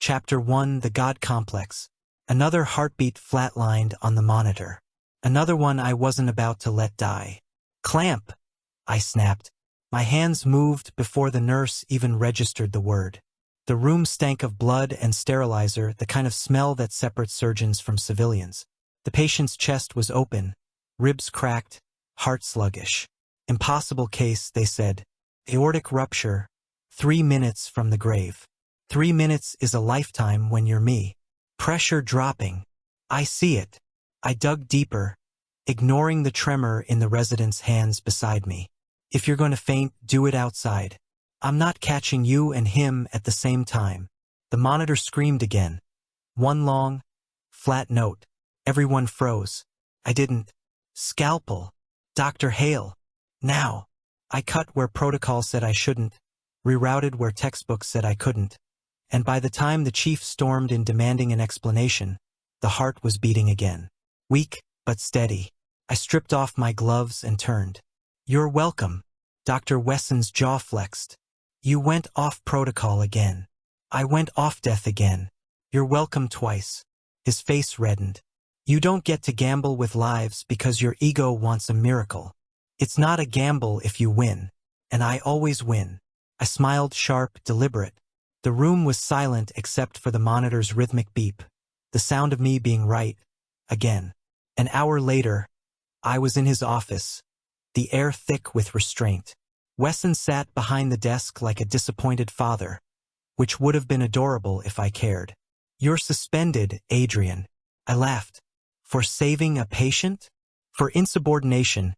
Chapter 1: The God Complex. Another heartbeat flatlined on the monitor. Another one I wasn't about to let die. "Clamp!" I snapped. My hands moved before the nurse even registered the word. The room stank of blood and sterilizer, the kind of smell that separates surgeons from civilians. The patient's chest was open, ribs cracked, heart sluggish. "Impossible case," they said. "Aortic rupture, 3 minutes from the grave." 3 minutes is a lifetime when you're me. Pressure dropping. I see it. I dug deeper, ignoring the tremor in the resident's hands beside me. "If you're going to faint, do it outside. I'm not catching you and him at the same time." The monitor screamed again. One long, flat note. Everyone froze. I didn't. "Scalpel. Dr. Hale. Now." I cut where protocol said I shouldn't, rerouted where textbooks said I couldn't. And by the time the chief stormed in demanding an explanation, the heart was beating again. Weak, but steady. I stripped off my gloves and turned. "You're welcome." Dr. Wesson's jaw flexed. "You went off protocol again." "I went off death again." "You're welcome twice." His face reddened. "You don't get to gamble with lives because your ego wants a miracle. It's not a gamble if you win. And I always win." I smiled, sharp, deliberate. The room was silent except for the monitor's rhythmic beep, the sound of me being right, again. An hour later, I was in his office, the air thick with restraint. Wesson sat behind the desk like a disappointed father, which would have been adorable if I cared. "You're suspended, Adrian." I laughed. "For saving a patient?" "For insubordination,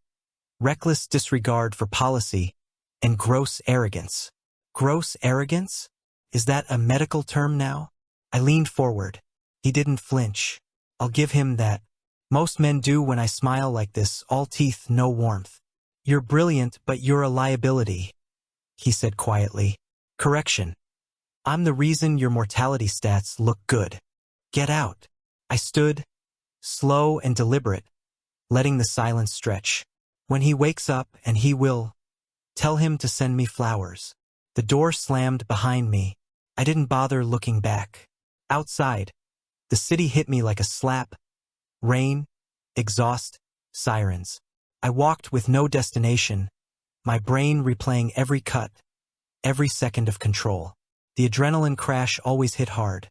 reckless disregard for policy, and gross arrogance." Gross arrogance? Is that a medical term now? I leaned forward. He didn't flinch. I'll give him that. Most men do when I smile like this, all teeth, no warmth. "You're brilliant, but you're a liability," he said quietly. "Correction. I'm the reason your mortality stats look good. Get out." I stood, slow and deliberate, letting the silence stretch. "When he wakes up, and he will, tell him to send me flowers." The door slammed behind me. I didn't bother looking back. Outside, the city hit me like a slap. Rain, exhaust, sirens. I walked with no destination, my brain replaying every cut, every second of control. The adrenaline crash always hit hard,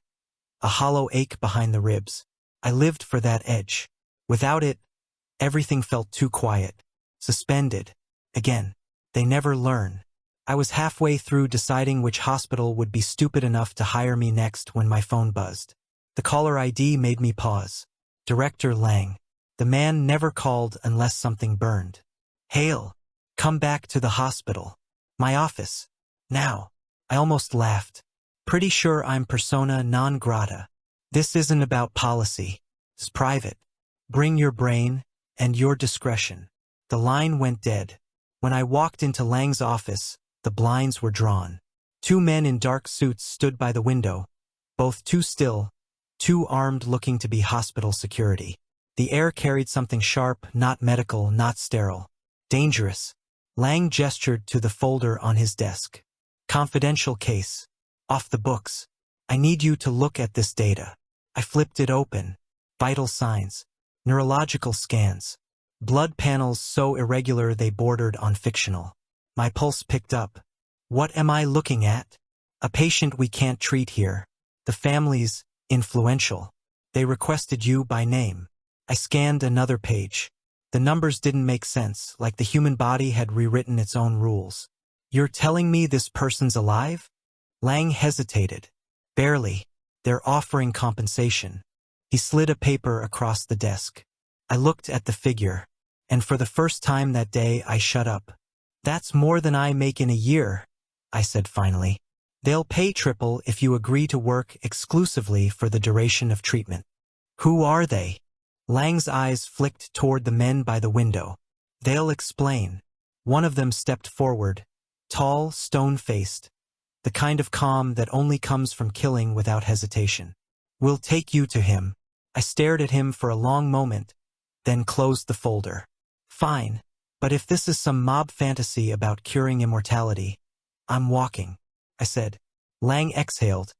a hollow ache behind the ribs. I lived for that edge. Without it, everything felt too quiet, suspended. Again, they never learn. I was halfway through deciding which hospital would be stupid enough to hire me next when my phone buzzed. The caller ID made me pause. Director Lang. The man never called unless something burned. "Hale, come back to the hospital. My office. Now." I almost laughed. "Pretty sure I'm persona non grata. This isn't about policy. It's private. Bring your brain and your discretion." The line went dead. When I walked into Lang's office, the blinds were drawn. 2 men in dark suits stood by the window, both too still, too armed, looking to be hospital security. The air carried something sharp, not medical, not sterile. Dangerous. Lang gestured to the folder on his desk. "Confidential case. Off the books. I need you to look at this data." I flipped it open. Vital signs. Neurological scans. Blood panels so irregular they bordered on fictional. My pulse picked up. "What am I looking at?" "A patient we can't treat here. The family's influential. They requested you by name." I scanned another page. The numbers didn't make sense, like the human body had rewritten its own rules. "You're telling me this person's alive?" Lang hesitated. "Barely. They're offering compensation." He slid a paper across the desk. I looked at the figure, and for the first time that day I shut up. "That's more than I make in a year," I said finally. "They'll pay triple if you agree to work exclusively for the duration of treatment." "Who are they?" Lang's eyes flicked toward the men by the window. "They'll explain." One of them stepped forward, tall, stone-faced, the kind of calm that only comes from killing without hesitation. "We'll take you to him." I stared at him for a long moment, then closed the folder. "Fine. But if this is some mob fantasy about curing immortality, I'm walking," I said. Lang exhaled.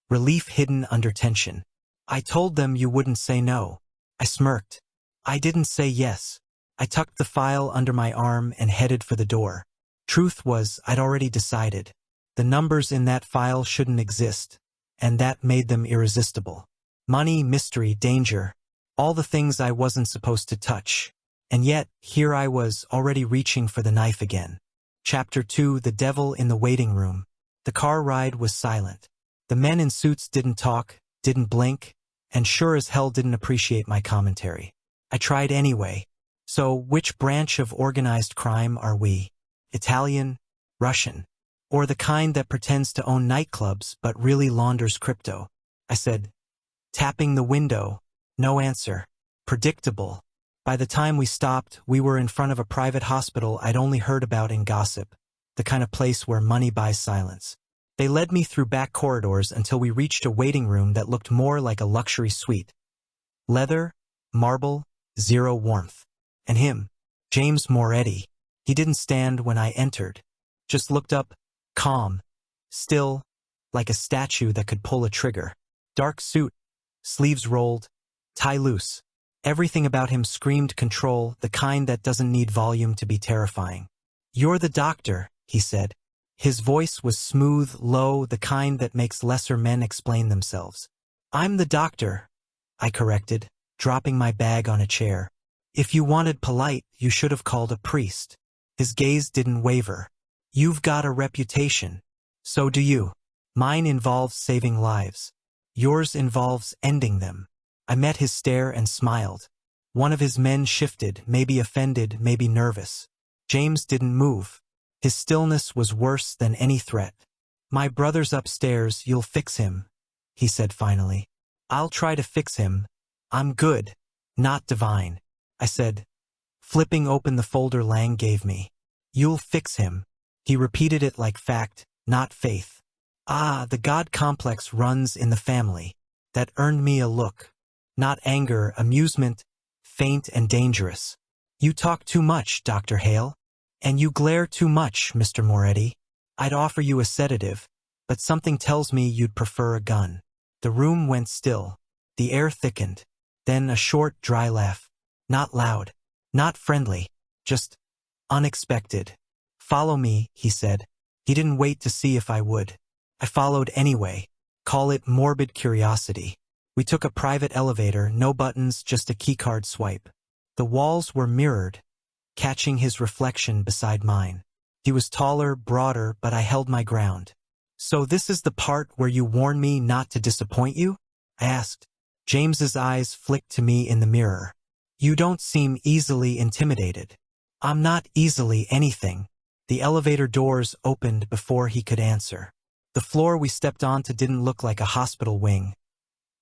relief hidden under tension. I told them you wouldn't say no. I smirked. I didn't say yes. I tucked the file under my arm and headed for the door. Truth was, I'd already decided. The numbers in that file shouldn't exist, and that made them irresistible. Money, mystery, danger, all the things I wasn't supposed to touch. And yet, here I was, already reaching for the knife again. Chapter 2: The Devil in the Waiting Room. The car ride was silent. The men in suits didn't talk, didn't blink, and sure as hell didn't appreciate my commentary. I tried anyway. So, which branch of organized crime are we? Italian? Russian? Or the kind that pretends to own nightclubs but really launders crypto? I said, tapping the window. No answer. Predictable. By the time we stopped, we were in front of a private hospital I'd only heard about in gossip, the kind of place where money buys silence. They led me through back corridors until we reached a waiting room that looked more like a luxury suite. Leather, marble, zero warmth. And him, James Moretti. He didn't stand when I entered. Just looked up, calm, still, like a statue that could pull a trigger. Dark suit, sleeves rolled, tie loose. Everything about him screamed control, the kind that doesn't need volume to be terrifying. "You're the doctor," he said. His voice was smooth, low, the kind that makes lesser men explain themselves. "I'm the doctor," I corrected, dropping my bag on a chair. "If you wanted polite, you should have called a priest." His gaze didn't waver. "You've got a reputation. So do you. Mine involves saving lives. Yours involves ending them." I met his stare and smiled. One of his men shifted, maybe offended, maybe nervous. James didn't move. His stillness was worse than any threat. "My brother's upstairs, you'll fix him," he said finally. "I'll try to fix him. I'm good, not divine," I said, flipping open the folder Lang gave me. "You'll fix him." He repeated it like fact, not faith. Ah, the God complex runs in the family. That earned me a look. Not anger, amusement, faint and dangerous. "You talk too much, Dr. Hale. And you glare too much, Mr. Moretti. I'd offer you a sedative, but something tells me you'd prefer a gun." The room went still. The air thickened. Then a short, dry laugh. Not loud. Not friendly. Just unexpected. "Follow me," he said. He didn't wait to see if I would. I followed anyway. Call it morbid curiosity. We took a private elevator, no buttons, just a keycard swipe. The walls were mirrored, catching his reflection beside mine. He was taller, broader, but I held my ground. "So this is the part where you warn me not to disappoint you?" I asked. James's eyes flicked to me in the mirror. "You don't seem easily intimidated." "I'm not easily anything." The elevator doors opened before he could answer. The floor we stepped onto didn't look like a hospital wing.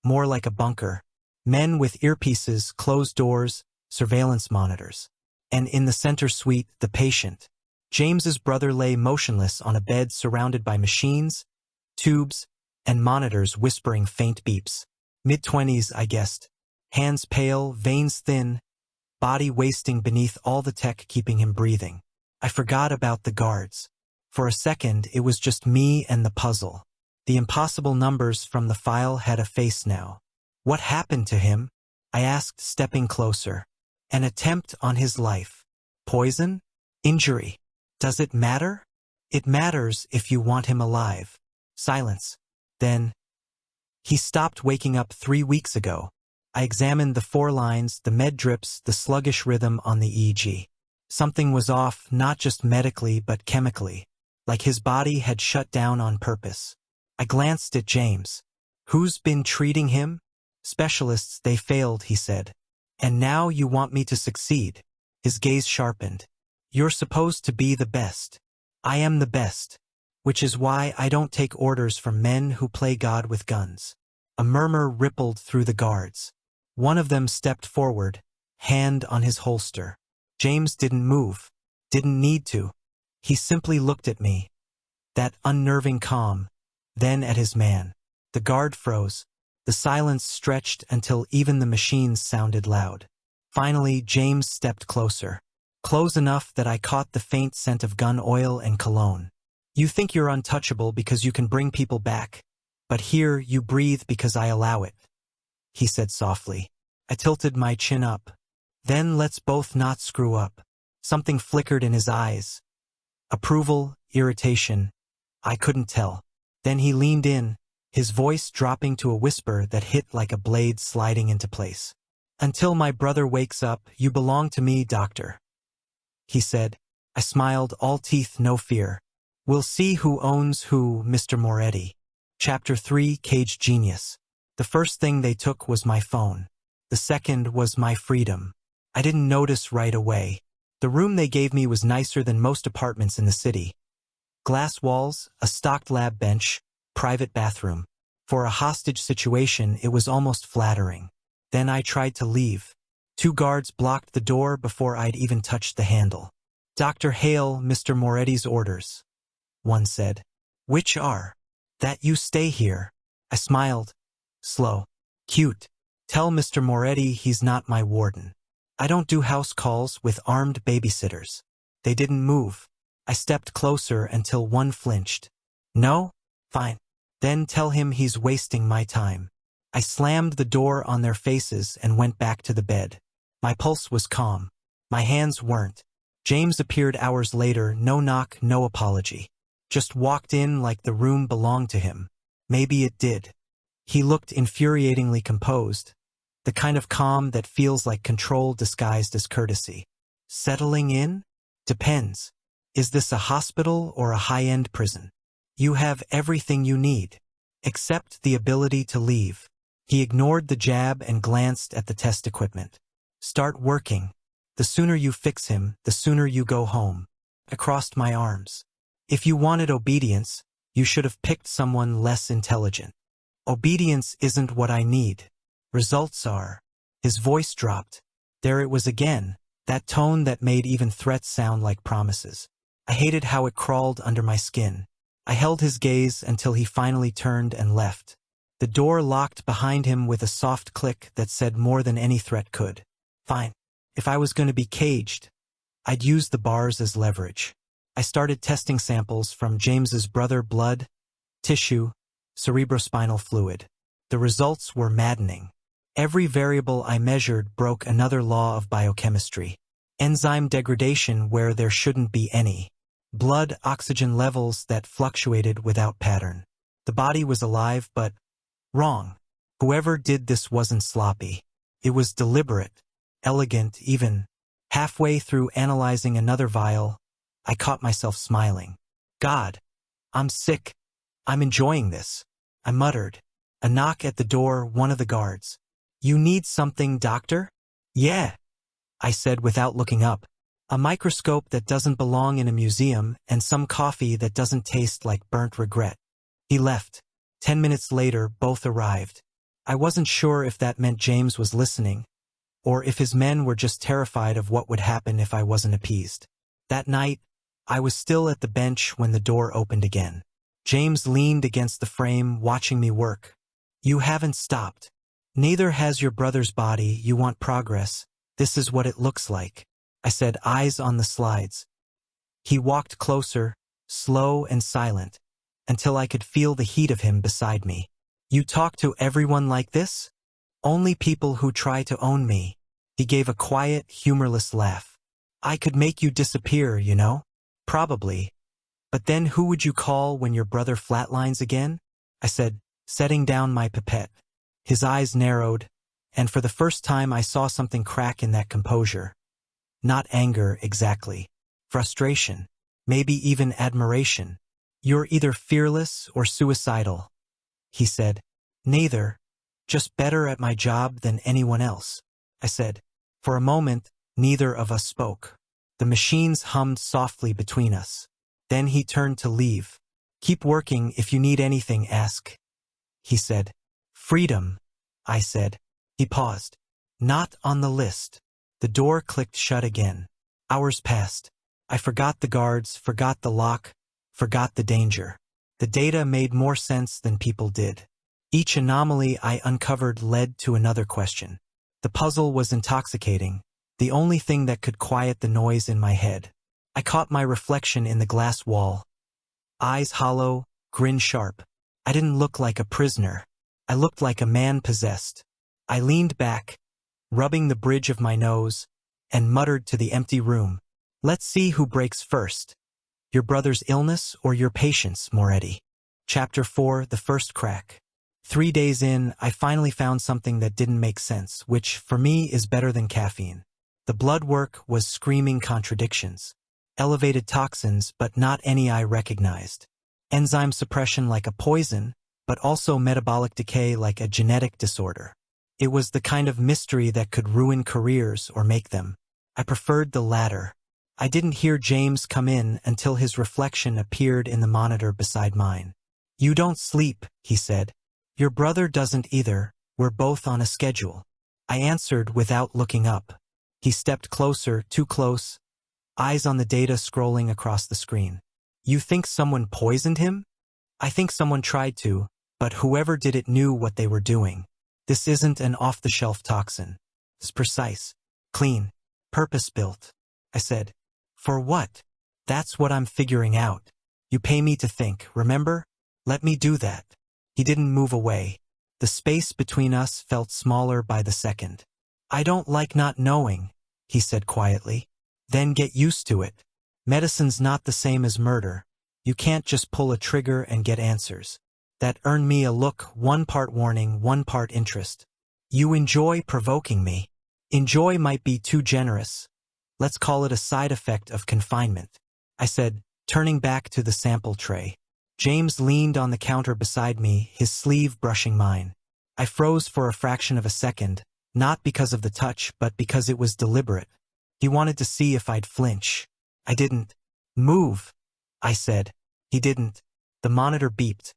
More like a bunker. Men with earpieces, closed doors, surveillance monitors. And in the center suite, the patient. James's brother lay motionless on a bed surrounded by machines, tubes, and monitors whispering faint beeps. Mid-20s, I guessed. Hands pale, veins thin, body wasting beneath all the tech keeping him breathing. I forgot about the guards. For a second, it was just me and the puzzle. The impossible numbers from the file had a face now. "What happened to him?" I asked, stepping closer. "An attempt on his life. Poison? Injury? Does it matter?" "It matters if you want him alive." Silence. Then, "He stopped waking up 3 weeks ago." I examined the 4 lines, the med drips, the sluggish rhythm on the EEG. Something was off, not just medically but chemically. Like his body had shut down on purpose. I glanced at James. "Who's been treating him?" "Specialists, they failed," he said. "And now you want me to succeed." His gaze sharpened. "You're supposed to be the best." "I am the best. Which is why I don't take orders from men who play God with guns." A murmur rippled through the guards. One of them stepped forward, hand on his holster. James didn't move. Didn't need to. He simply looked at me. That unnerving calm. Then at his man. The guard froze. The silence stretched until even the machines sounded loud. Finally, James stepped closer. Close enough that I caught the faint scent of gun oil and cologne. "You think you're untouchable because you can bring people back. But here you breathe because I allow it, he said softly. I tilted my chin up. Then let's both not screw up. Something flickered in his eyes. Approval, irritation. I couldn't tell. Then he leaned in, his voice dropping to a whisper that hit like a blade sliding into place. Until my brother wakes up, you belong to me, doctor, he said. I smiled, all teeth, no fear. We'll see who owns who, Mr. Moretti. Chapter 3, Cage Genius. The first thing they took was my phone. The second was my freedom. I didn't notice right away. The room they gave me was nicer than most apartments in the city. Glass walls, a stocked lab bench, private bathroom. For a hostage situation, it was almost flattering. Then I tried to leave. 2 guards blocked the door before I'd even touched the handle. Dr. Hale, Mr. Moretti's orders, one said. Which are? That you stay here. I smiled. Slow. Cute. Tell Mr. Moretti he's not my warden. I don't do house calls with armed babysitters. They didn't move. I stepped closer until one flinched. No? Fine. Then tell him he's wasting my time. I slammed the door on their faces and went back to the bed. My pulse was calm. My hands weren't. James appeared hours later, no knock, no apology. Just walked in like the room belonged to him. Maybe it did. He looked infuriatingly composed, the kind of calm that feels like control disguised as courtesy. Settling in? Depends. Is this a hospital or a high-end prison? You have everything you need, except the ability to leave. He ignored the jab and glanced at the test equipment. Start working. The sooner you fix him, the sooner you go home. I crossed my arms. If you wanted obedience, you should have picked someone less intelligent. Obedience isn't what I need. Results are. His voice dropped. There it was again, that tone that made even threats sound like promises. I hated how it crawled under my skin. I held his gaze until he finally turned and left. The door locked behind him with a soft click that said more than any threat could. Fine. If I was going to be caged, I'd use the bars as leverage. I started testing samples from James's brother, blood, tissue, cerebrospinal fluid. The results were maddening. Every variable I measured broke another law of biochemistry. Enzyme degradation where there shouldn't be any. Blood oxygen levels that fluctuated without pattern. The body was alive, but wrong. Whoever did this wasn't sloppy. It was deliberate, elegant, even. Halfway through analyzing another vial, I caught myself smiling. God, I'm sick. I'm enjoying this, I muttered. A knock at the door, one of the guards. You need something, doctor? Yeah, I said without looking up. A microscope that doesn't belong in a museum and some coffee that doesn't taste like burnt regret. He left. 10 minutes later, both arrived. I wasn't sure if that meant James was listening, or if his men were just terrified of what would happen if I wasn't appeased. That night, I was still at the bench when the door opened again. James leaned against the frame, watching me work. You haven't stopped. Neither has your brother's body. You want progress. This is what it looks like. I said, eyes on the slides. He walked closer, slow and silent, until I could feel the heat of him beside me. You talk to everyone like this? Only people who try to own me. He gave a quiet, humorless laugh. I could make you disappear, you know? Probably. But then who would you call when your brother flatlines again? I said, setting down my pipette. His eyes narrowed, and for the first time I saw something crack in that composure. Not anger, exactly. Frustration. Maybe even admiration. You're either fearless or suicidal, he said. Neither. Just better at my job than anyone else, I said. For a moment, neither of us spoke. The machines hummed softly between us. Then he turned to leave. Keep working. If you need anything, ask, he said. Freedom, I said. He paused. Not on the list. The door clicked shut again. Hours passed. I forgot the guards, forgot the lock, forgot the danger. The data made more sense than people did. Each anomaly I uncovered led to another question. The puzzle was intoxicating, the only thing that could quiet the noise in my head. I caught my reflection in the glass wall. Eyes hollow, grin sharp. I didn't look like a prisoner. I looked like a man possessed. I leaned back, rubbing the bridge of my nose, and muttered to the empty room, "Let's see who breaks first. Your brother's illness or your patience, Moretti." Chapter 4, The First Crack. 3 days in, I finally found something that didn't make sense, which, for me, is better than caffeine. The blood work was screaming contradictions. Elevated toxins, but not any I recognized. Enzyme suppression like a poison, but also metabolic decay like a genetic disorder. It was the kind of mystery that could ruin careers or make them. I preferred the latter. I didn't hear James come in until his reflection appeared in the monitor beside mine. "You don't sleep," he said. "Your brother doesn't either. We're both on a schedule." I answered without looking up. He stepped closer, too close, eyes on the data scrolling across the screen. "You think someone poisoned him?" "I think someone tried to, but whoever did it knew what they were doing. This isn't an off-the-shelf toxin. It's precise, clean, purpose-built," I said. "For what?" "That's what I'm figuring out. You pay me to think, remember? Let me do that." He didn't move away. The space between us felt smaller by the second. "I don't like not knowing," he said quietly. "Then get used to it. Medicine's not the same as murder. You can't just pull a trigger and get answers." That earned me a look, one part warning, one part interest. "You enjoy provoking me." "Enjoy might be too generous. Let's call it a side effect of confinement," I said, turning back to the sample tray. James leaned on the counter beside me, his sleeve brushing mine. I froze for a fraction of a second, not because of the touch, but because it was deliberate. He wanted to see if I'd flinch. I didn't. "Move," I said. He didn't. The monitor beeped.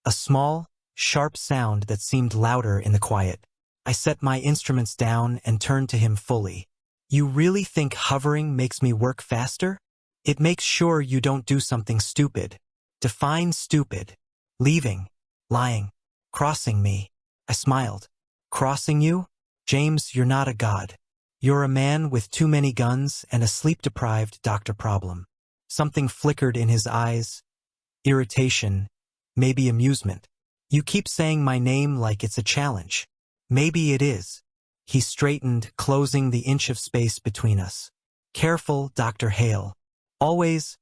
A small, sharp sound that seemed louder in the quiet. I set my instruments down and turned to him fully. "You really think hovering makes me work faster? It makes sure you don't do something stupid." "Define stupid." "Leaving. Lying. Crossing me." I smiled. "Crossing you? James, you're not a god. You're a man with too many guns and a sleep-deprived doctor problem." Something flickered in his eyes. Irritation. Maybe amusement. "You keep saying my name like it's a challenge." "Maybe it is." He straightened, closing the inch of space between us. "Careful, Dr. Hale." "Always,"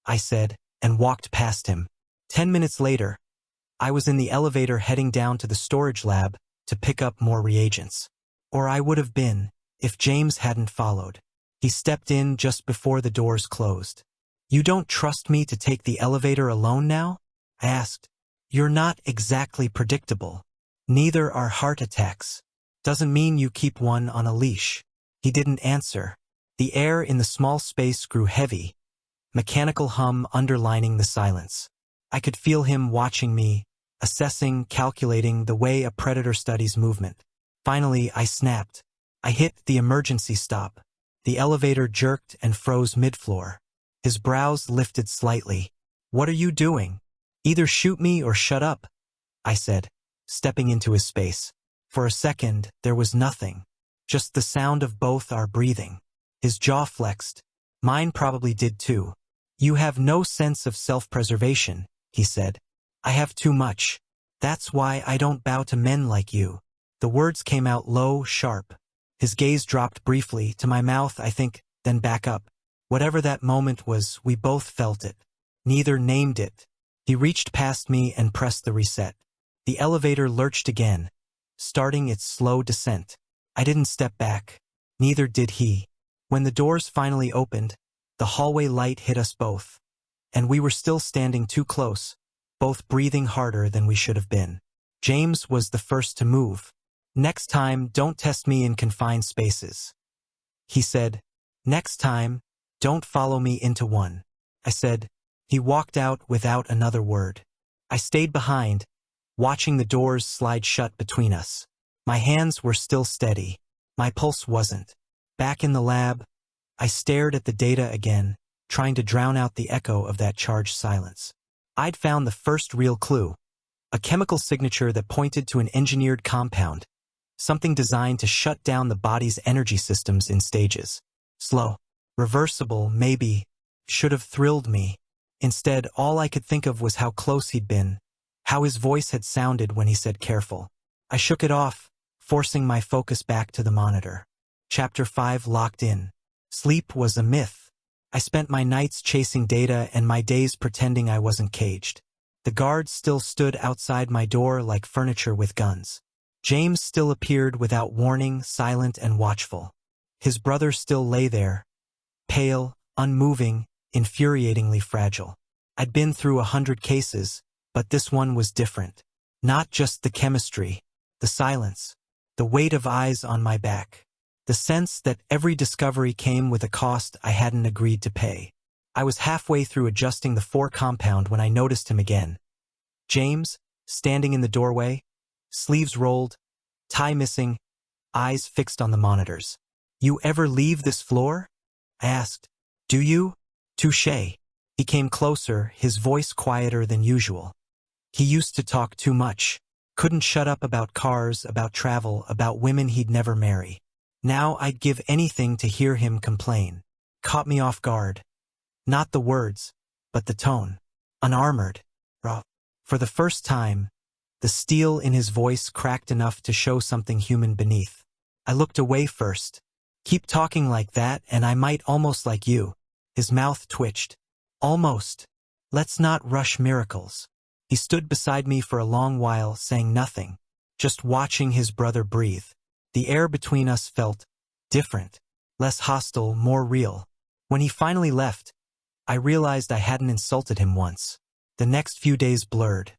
I said, and walked past him. 10 minutes later, I was in the elevator heading down to the storage lab to pick up more reagents. Or I would have been, if James hadn't followed. He stepped in just before the doors closed. "You don't trust me to take the elevator alone now?" I asked. "You're not exactly predictable. Neither are heart attacks. Doesn't mean you keep one on a leash." He didn't answer. The air in the small space grew heavy, mechanical hum underlining the silence. I could feel him watching me, assessing, calculating the way a predator studies movement. Finally, I snapped. I hit the emergency stop. The elevator jerked and froze mid-floor. His brows lifted slightly. "What are you doing?" "Either shoot me or shut up," I said, stepping into his space. For a second, there was nothing. Just the sound of both our breathing. His jaw flexed. Mine probably did too. "You have no sense of self-preservation," he said. "I have too much. That's why I don't bow to men like you." The words came out low, sharp. His gaze dropped briefly, to my mouth, I think, then back up. Whatever that moment was, we both felt it. Neither named it. He reached past me and pressed the reset. The elevator lurched again, starting its slow descent. I didn't step back. Neither did he. When the doors finally opened, the hallway light hit us both. And we were still standing too close, both breathing harder than we should have been. James was the first to move. "Next time, don't test me in confined spaces," he said. "Next time, don't follow me into one," I said. He walked out without another word. I stayed behind, watching the doors slide shut between us. My hands were still steady. My pulse wasn't. Back in the lab, I stared at the data again, trying to drown out the echo of that charged silence. I'd found the first real clue, a chemical signature that pointed to an engineered compound, something designed to shut down the body's energy systems in stages. Slow, reversible, maybe, should have thrilled me. Instead, all I could think of was how close he'd been, how his voice had sounded when he said careful. I shook it off, forcing my focus back to the monitor. Chapter 5 locked in. Sleep was a myth. I spent my nights chasing data and my days pretending I wasn't caged. The guards still stood outside my door like furniture with guns. James still appeared without warning, silent and watchful. His brother still lay there, pale, unmoving, infuriatingly fragile. I'd been through 100 cases, but this one was different. Not just the chemistry, the silence, the weight of eyes on my back, the sense that every discovery came with a cost I hadn't agreed to pay. I was halfway through adjusting the 4 compound when I noticed him again. James, standing in the doorway, sleeves rolled, tie missing, eyes fixed on the monitors. "You ever leave this floor?" I asked. "Do you?" "Touché." He came closer, his voice quieter than usual. He used to talk too much. Couldn't shut up about cars, about travel, about women he'd never marry. Now I'd give anything to hear him complain. Caught me off guard. Not the words, but the tone. Unarmored, raw. For the first time, the steel in his voice cracked enough to show something human beneath. I looked away first. "Keep talking like that and I might almost like you." His mouth twitched. "Almost. Let's not rush miracles." He stood beside me for a long while, saying nothing, just watching his brother breathe. The air between us felt different, less hostile, more real. When he finally left, I realized I hadn't insulted him once. The next few days blurred.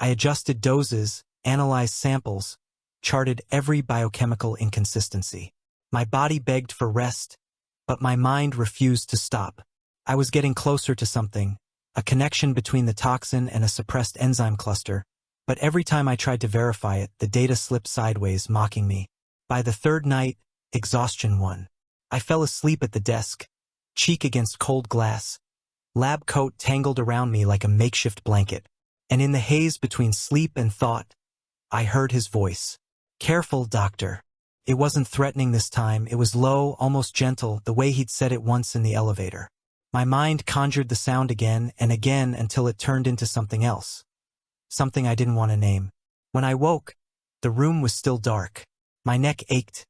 I adjusted doses, analyzed samples, charted every biochemical inconsistency. My body begged for rest, but my mind refused to stop. I was getting closer to something, a connection between the toxin and a suppressed enzyme cluster, but every time I tried to verify it, the data slipped sideways, mocking me. By the 3rd night, exhaustion won. I fell asleep at the desk, cheek against cold glass, lab coat tangled around me like a makeshift blanket, and in the haze between sleep and thought, I heard his voice. "Careful, doctor." It wasn't threatening this time, it was low, almost gentle, the way he'd said it once in the elevator. My mind conjured the sound again and again until it turned into something else. Something I didn't want to name. When I woke, the room was still dark. My neck ached,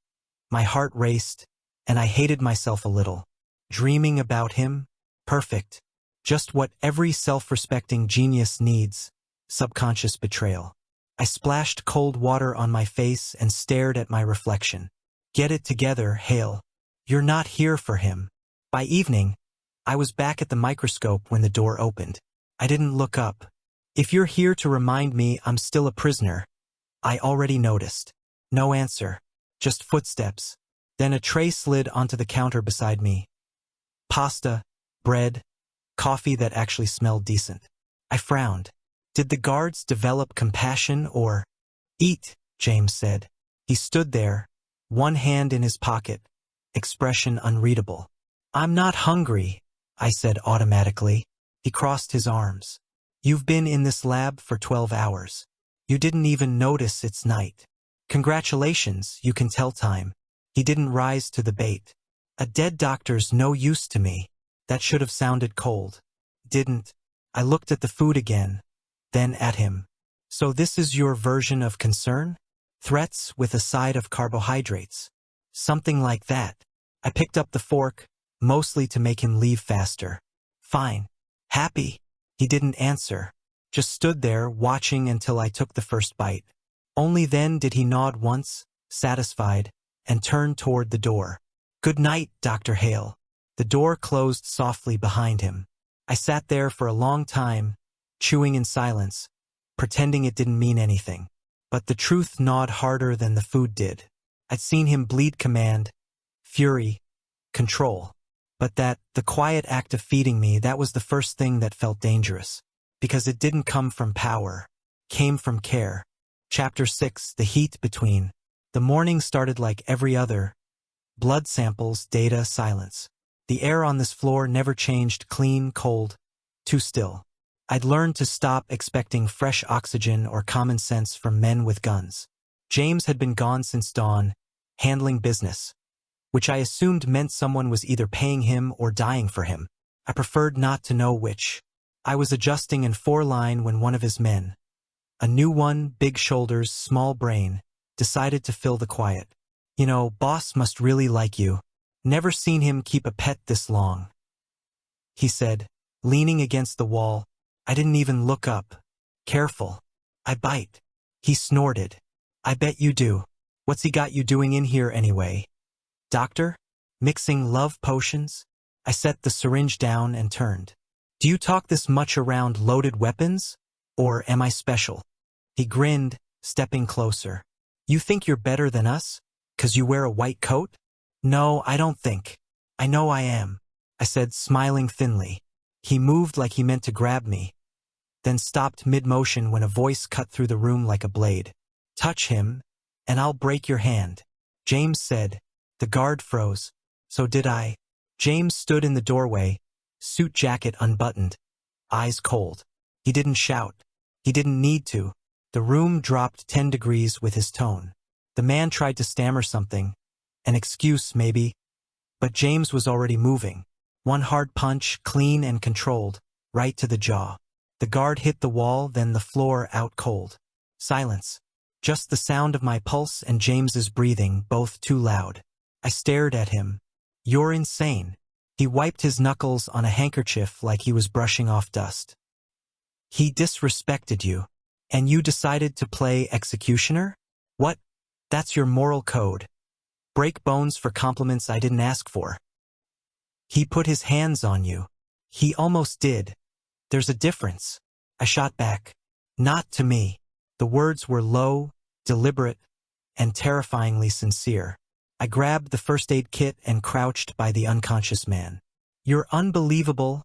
my heart raced, and I hated myself a little. Dreaming about him? Perfect. Just what every self-respecting genius needs. Subconscious betrayal. I splashed cold water on my face and stared at my reflection. "Get it together, Hale. You're not here for him." By evening, I was back at the microscope when the door opened. I didn't look up. "If you're here to remind me I'm still a prisoner," I already noticed. No answer, just footsteps. Then a tray slid onto the counter beside me. Pasta, bread, coffee that actually smelled decent. I frowned. Did the guards develop compassion or... "Eat," James said. He stood there, one hand in his pocket, expression unreadable. "I'm not hungry," I said automatically. He crossed his arms. "You've been in this lab for 12 hours. You didn't even notice it's night. Congratulations, you can tell time." He didn't rise to the bait. "A dead doctor's no use to me." That should have sounded cold. Didn't. I looked at the food again, then at him. "So this is your version of concern? Threats with a side of carbohydrates." "Something like that." I picked up the fork, mostly to make him leave faster. "Fine. Happy?" He didn't answer, just stood there watching until I took the first bite. Only then did he nod once, satisfied, and turn toward the door. "Good night, Dr. Hale." The door closed softly behind him. I sat there for a long time, chewing in silence, pretending it didn't mean anything. But the truth gnawed harder than the food did. I'd seen him bleed command, fury, control. But the quiet act of feeding me, that was the first thing that felt dangerous. Because it didn't come from power, came from care. Chapter 6, The Heat Between. The morning started like every other. Blood samples, data, silence. The air on this floor never changed, clean, cold, too still. I'd learned to stop expecting fresh oxygen or common sense from men with guns. James had been gone since dawn, handling business, which I assumed meant someone was either paying him or dying for him. I preferred not to know which. I was adjusting in 4 line when one of his men, A new one, big shoulders, small brain, decided to fill the quiet. You know, boss must really like you. Never seen him keep a pet this long, he said, leaning against the wall. I didn't even look up. Careful. I bite. He snorted. I bet you do. What's he got you doing in here anyway? Doctor? Mixing love potions? I set the syringe down and turned. Do you talk this much around loaded weapons? Or am I special? He grinned, stepping closer. You think you're better than us? 'Cause you wear a white coat? No, I don't think. I know I am, I said, smiling thinly. He moved like he meant to grab me, then stopped mid-motion when a voice cut through the room like a blade. Touch him, and I'll break your hand, James said. The guard froze. So did I. James stood in the doorway, suit jacket unbuttoned, eyes cold. He didn't shout. He didn't need to. The room dropped 10 degrees with his tone. The man tried to stammer something, an excuse maybe, but James was already moving. One hard punch, clean and controlled, right to the jaw. The guard hit the wall, then the floor, out cold. Silence. Just the sound of my pulse and James's breathing, both too loud. I stared at him. You're insane. He wiped his knuckles on a handkerchief like he was brushing off dust. He disrespected you. And you decided to play executioner? What? That's your moral code. Break bones for compliments I didn't ask for. He put his hands on you. He almost did. There's a difference. I shot back. Not to me. The words were low, deliberate, and terrifyingly sincere. I grabbed the first aid kit and crouched by the unconscious man. You're unbelievable,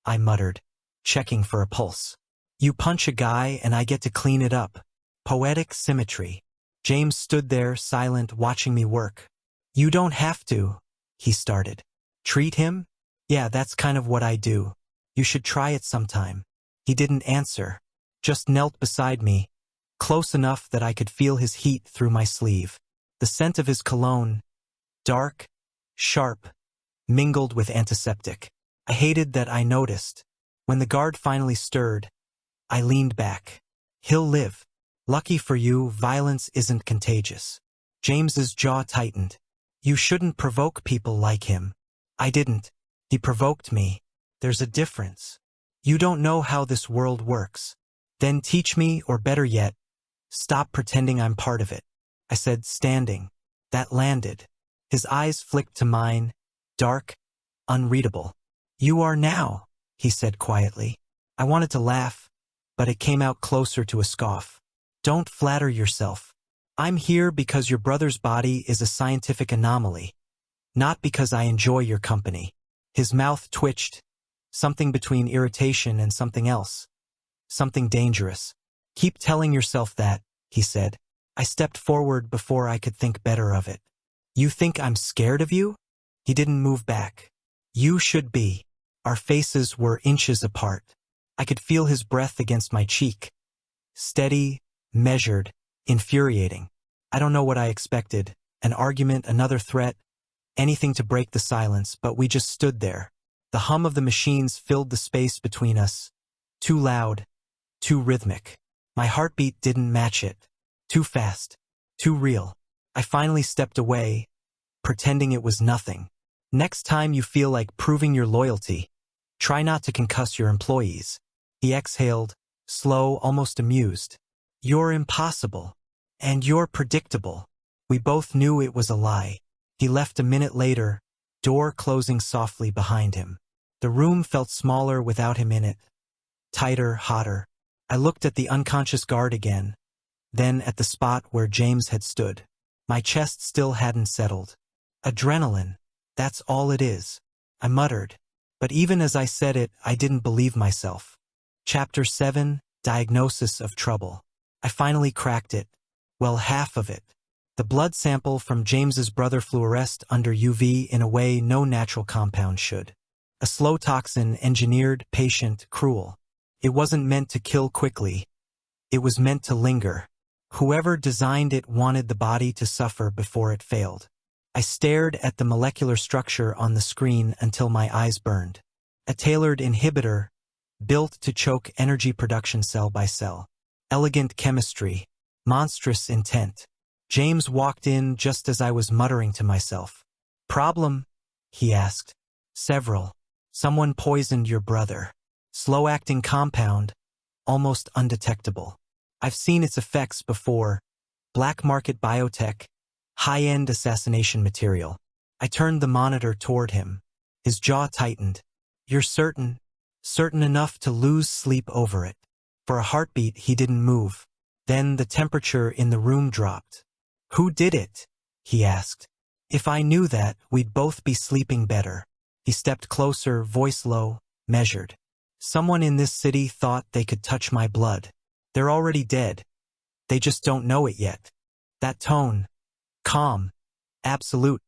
I muttered, checking for a pulse. You punch a guy and I get to clean it up. Poetic symmetry. James stood there, silent, watching me work. You don't have to, he started. Treat him? Yeah, that's kind of what I do. You should try it sometime. He didn't answer, just knelt beside me, close enough that I could feel his heat through my sleeve. The scent of his cologne, dark, sharp, mingled with antiseptic. I hated that I noticed. When the guard finally stirred, I leaned back. He'll live. Lucky for you, violence isn't contagious. James's jaw tightened. You shouldn't provoke people like him. I didn't. He provoked me. There's a difference. You don't know how this world works. Then teach me, or better yet, stop pretending I'm part of it, I said, standing. That landed. His eyes flicked to mine, dark, unreadable. You are now, he said quietly. I wanted to laugh, but it came out closer to a scoff. Don't flatter yourself. I'm here because your brother's body is a scientific anomaly, not because I enjoy your company. His mouth twitched, something between irritation and something else, something dangerous. Keep telling yourself that, he said. I stepped forward before I could think better of it. You think I'm scared of you? He didn't move back. You should be. Our faces were inches apart. I could feel his breath against my cheek. Steady, measured, infuriating. I don't know what I expected. An argument, another threat, anything to break the silence, but we just stood there. The hum of the machines filled the space between us. Too loud, too rhythmic. My heartbeat didn't match it. Too fast, too real. I finally stepped away, pretending it was nothing. Next time you feel like proving your loyalty, try not to concuss your employees. He exhaled, slow, almost amused. You're impossible. And you're predictable. We both knew it was a lie. He left a minute later, door closing softly behind him. The room felt smaller without him in it. Tighter, hotter. I looked at the unconscious guard again, then at the spot where James had stood. My chest still hadn't settled. Adrenaline. That's all it is, I muttered. But even as I said it, I didn't believe myself. Chapter 7, Diagnosis of Trouble. I finally cracked it. Well, half of it. The blood sample from James's brother fluoresced under UV in a way no natural compound should. A slow toxin, engineered, patient, cruel. It wasn't meant to kill quickly. It was meant to linger. Whoever designed it wanted the body to suffer before it failed. I stared at the molecular structure on the screen until my eyes burned. A tailored inhibitor, built to choke energy production cell by cell. Elegant chemistry. Monstrous intent. James walked in just as I was muttering to myself. Problem? He asked. Several. Someone poisoned your brother. Slow-acting compound, almost undetectable. I've seen its effects before. Black market biotech, high-end assassination material. I turned the monitor toward him. His jaw tightened. You're certain? Certain enough to lose sleep over it. For a heartbeat, he didn't move. Then the temperature in the room dropped. Who did it? He asked. If I knew that, we'd both be sleeping better. He stepped closer, voice low, measured. Someone in this city thought they could touch my blood. They're already dead. They just don't know it yet. That tone, calm, absolute,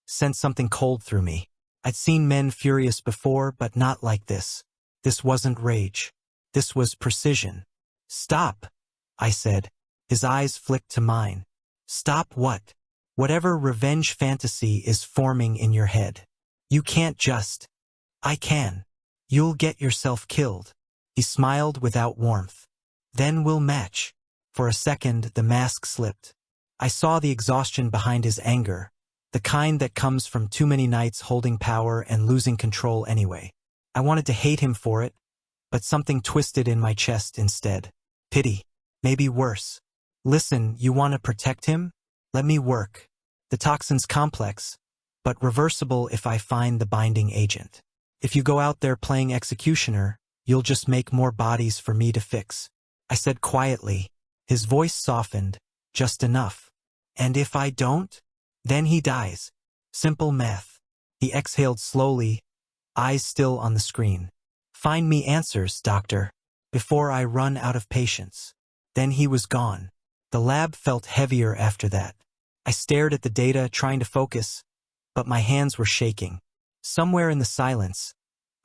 sent something cold through me. I'd seen men furious before, but not like this. This wasn't rage. This was precision. Stop, I said. His eyes flicked to mine. Stop what? Whatever revenge fantasy is forming in your head. You can't just. I can. You'll get yourself killed. He smiled without warmth. Then we'll match. For a second, the mask slipped. I saw the exhaustion behind his anger, the kind that comes from too many nights holding power and losing control anyway. I wanted to hate him for it, but something twisted in my chest instead. Pity. Maybe worse. Listen, you want to protect him? Let me work. The toxin's complex, but reversible if I find the binding agent. If you go out there playing executioner, you'll just make more bodies for me to fix. I said quietly. His voice softened, just enough. And if I don't? Then he dies. Simple math. He exhaled slowly, eyes still on the screen. Find me answers, doctor, before I run out of patience. Then he was gone. The lab felt heavier after that. I stared at the data, trying to focus, but my hands were shaking. Somewhere in the silence,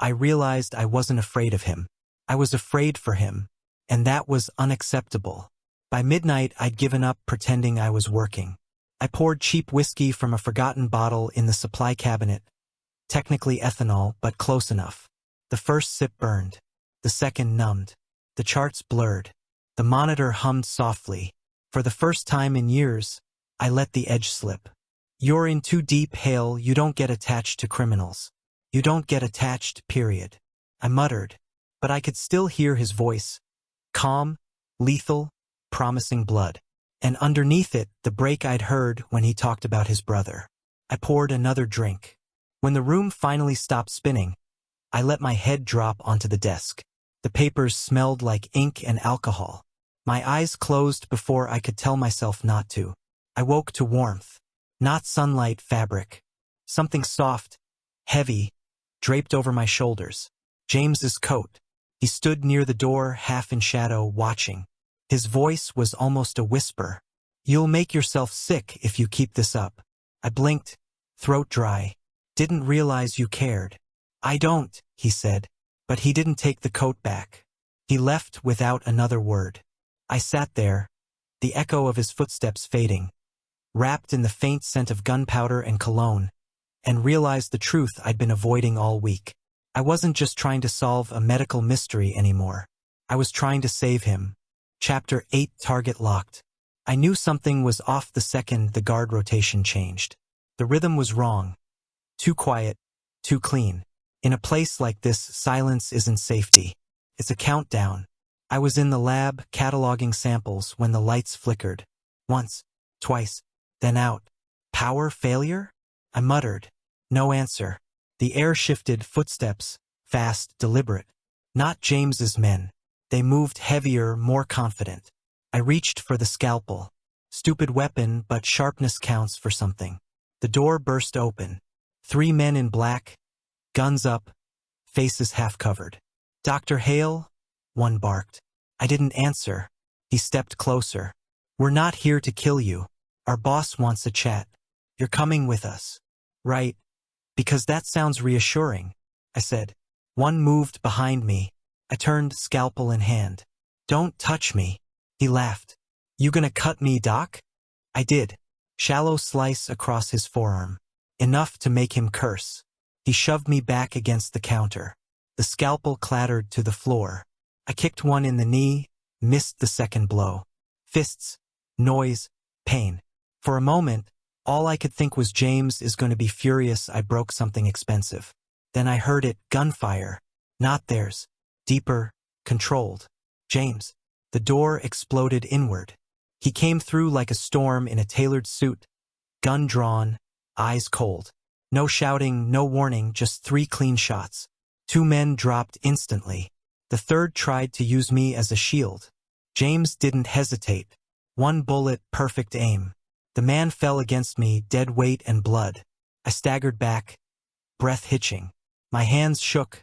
I realized I wasn't afraid of him. I was afraid for him, and that was unacceptable. By midnight, I'd given up pretending I was working. I poured cheap whiskey from a forgotten bottle in the supply cabinet. Technically ethanol, but close enough. The first sip burned. The second numbed. The charts blurred. The monitor hummed softly. For the first time in years, I let the edge slip. You're in too deep, Hale. You don't get attached to criminals. You don't get attached, period. I muttered, but I could still hear his voice. Calm, lethal, promising blood. And underneath it, the break I'd heard when he talked about his brother. I poured another drink. When the room finally stopped spinning, I let my head drop onto the desk. The papers smelled like ink and alcohol. My eyes closed before I could tell myself not to. I woke to warmth. Not sunlight, fabric. Something soft, heavy, draped over my shoulders. James's coat. He stood near the door, half in shadow, watching. His voice was almost a whisper. You'll make yourself sick if you keep this up. I blinked, throat dry. Didn't realize you cared. I don't, he said, but he didn't take the coat back. He left without another word. I sat there, the echo of his footsteps fading, wrapped in the faint scent of gunpowder and cologne, and realized the truth I'd been avoiding all week. I wasn't just trying to solve a medical mystery anymore. I was trying to save him. Chapter 8, Target Locked. I knew something was off the second the guard rotation changed. The rhythm was wrong. Too quiet, too clean. In a place like this, silence isn't safety. It's a countdown. I was in the lab, cataloging samples when the lights flickered. Once, twice, then out. Power failure? I muttered. No answer. The air shifted, footsteps, fast, deliberate. Not James's men. They moved heavier, more confident. I reached for the scalpel. Stupid weapon, but sharpness counts for something. The door burst open. 3 men in black, guns up, faces half covered. Dr. Hale? One barked. I didn't answer. He stepped closer. We're not here to kill you. Our boss wants a chat. You're coming with us. Right. Because that sounds reassuring, I said. One moved behind me. I turned, scalpel in hand. Don't touch me. He laughed. You gonna cut me, Doc? I did. Shallow slice across his forearm. Enough to make him curse. He shoved me back against the counter. The scalpel clattered to the floor. I kicked one in the knee, missed the second blow. Fists, noise, pain. For a moment, all I could think was James is going to be furious I broke something expensive. Then I heard it, gunfire. Not theirs. Deeper, controlled. James. The door exploded inward. He came through like a storm in a tailored suit, gun drawn, eyes cold. No shouting, no warning, just 3 clean shots. 2 men dropped instantly. The third tried to use me as a shield. James didn't hesitate. 1 bullet, perfect aim. The man fell against me, dead weight and blood. I staggered back, breath hitching. My hands shook,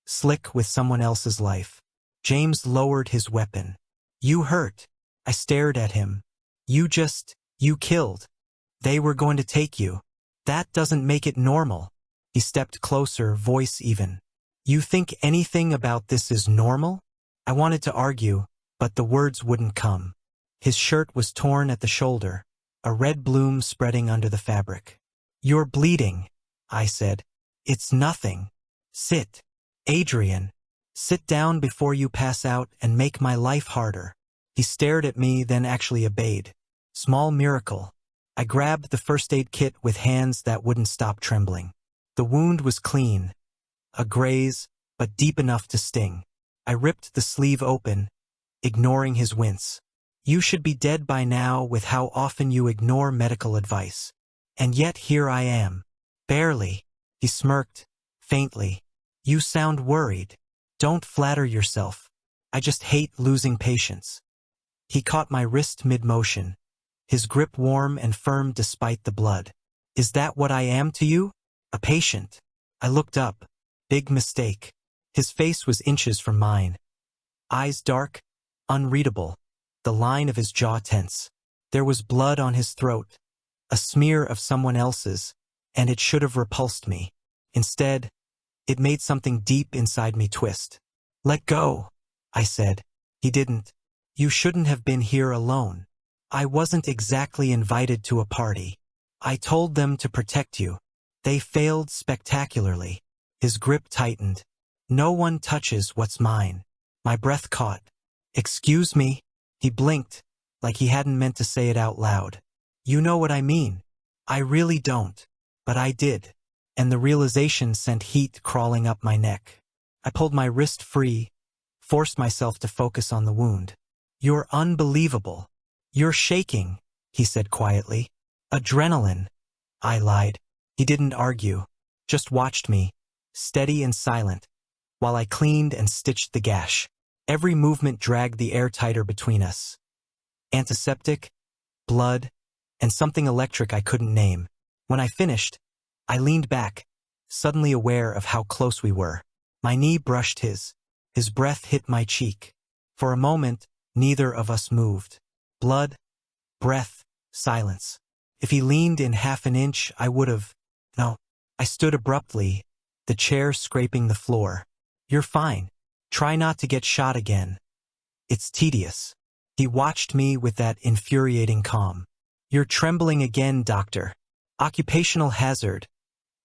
slick with someone else's life. James lowered his weapon. You hurt. I stared at him. You killed. They were going to take you. That doesn't make it normal. He stepped closer, voice even. You think anything about this is normal? I wanted to argue, but the words wouldn't come. His shirt was torn at the shoulder, a red bloom spreading under the fabric. You're bleeding, I said. It's nothing. Sit. Adrian. Sit down before you pass out and make my life harder. He stared at me, then actually obeyed. Small miracle. I grabbed the first aid kit with hands that wouldn't stop trembling. The wound was clean. A graze, but deep enough to sting. I ripped the sleeve open, ignoring his wince. You should be dead by now with how often you ignore medical advice. And yet here I am. Barely. He smirked, faintly. You sound worried. Don't flatter yourself. I just hate losing patience. He caught my wrist mid-motion, his grip warm and firm despite the blood. Is that what I am to you? A patient. I looked up. Big mistake. His face was inches from mine. Eyes dark, unreadable. The line of his jaw tense. There was blood on his throat, a smear of someone else's, and it should have repulsed me. Instead, it made something deep inside me twist. Let go, I said. He didn't. You shouldn't have been here alone. I wasn't exactly invited to a party. I told them to protect you. They failed spectacularly. His grip tightened. No one touches what's mine. My breath caught. Excuse me? He blinked, like he hadn't meant to say it out loud. You know what I mean. I really don't. But I did. And the realization sent heat crawling up my neck. I pulled my wrist free, forced myself to focus on the wound. You're unbelievable. You're shaking, he said quietly. Adrenaline. I lied. He didn't argue, just watched me, steady and silent, while I cleaned and stitched the gash. Every movement dragged the air tighter between us. Antiseptic, blood, and something electric I couldn't name. When I finished, I leaned back, suddenly aware of how close we were. My knee brushed his. His breath hit my cheek. For a moment, neither of us moved. Blood, breath, silence. If he leaned in half an inch, I would have. No. I stood abruptly, the chair scraping the floor. You're fine. Try not to get shot again. It's tedious. He watched me with that infuriating calm. You're trembling again, doctor. Occupational hazard,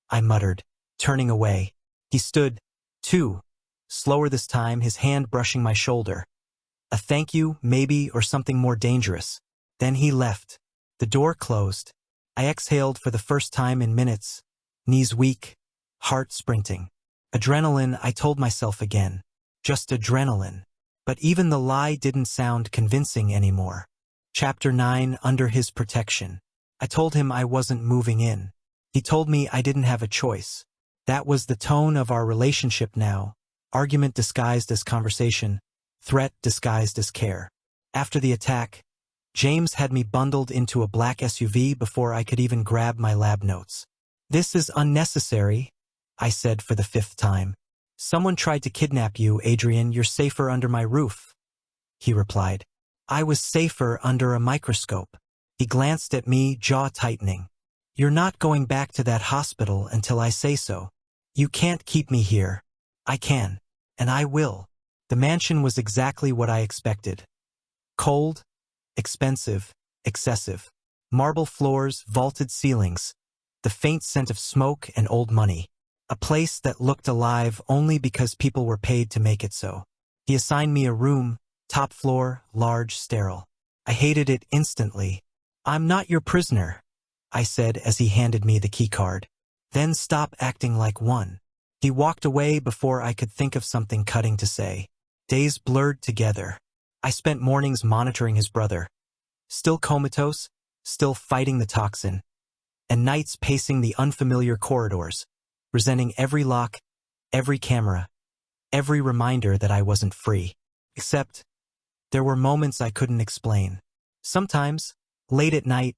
I muttered, turning away. He stood, too, slower this time, his hand brushing my shoulder. A thank you, maybe, or something more dangerous. Then he left. The door closed. I exhaled for the first time in minutes, knees weak, heart sprinting. Adrenaline, I told myself again. Just adrenaline. But even the lie didn't sound convincing anymore. Chapter 9, Under His Protection. I told him I wasn't moving in. He told me I didn't have a choice. That was the tone of our relationship now. Argument disguised as conversation. Threat disguised as care. After the attack, James had me bundled into a black SUV before I could even grab my lab notes. This is unnecessary, I said for the 5th time. Someone tried to kidnap you, Adrian. You're safer under my roof. He replied. I was safer under a microscope. He glanced at me, jaw tightening. You're not going back to that hospital until I say so. You can't keep me here. I can. And I will. The mansion was exactly what I expected. Cold, expensive, excessive. Marble floors, vaulted ceilings. The faint scent of smoke and old money. A place that looked alive only because people were paid to make it so. He assigned me a room, Top floor, large, sterile. I hated it instantly. "I'm not your prisoner," I said as he handed me the keycard. "Then stop acting like one." He walked away before I could think of something cutting to say. Days blurred together. I spent mornings monitoring his brother. Still comatose, still fighting the toxin, and nights pacing the unfamiliar corridors, resenting every lock, every camera, every reminder that I wasn't free. Except, there were moments I couldn't explain. Sometimes, late at night,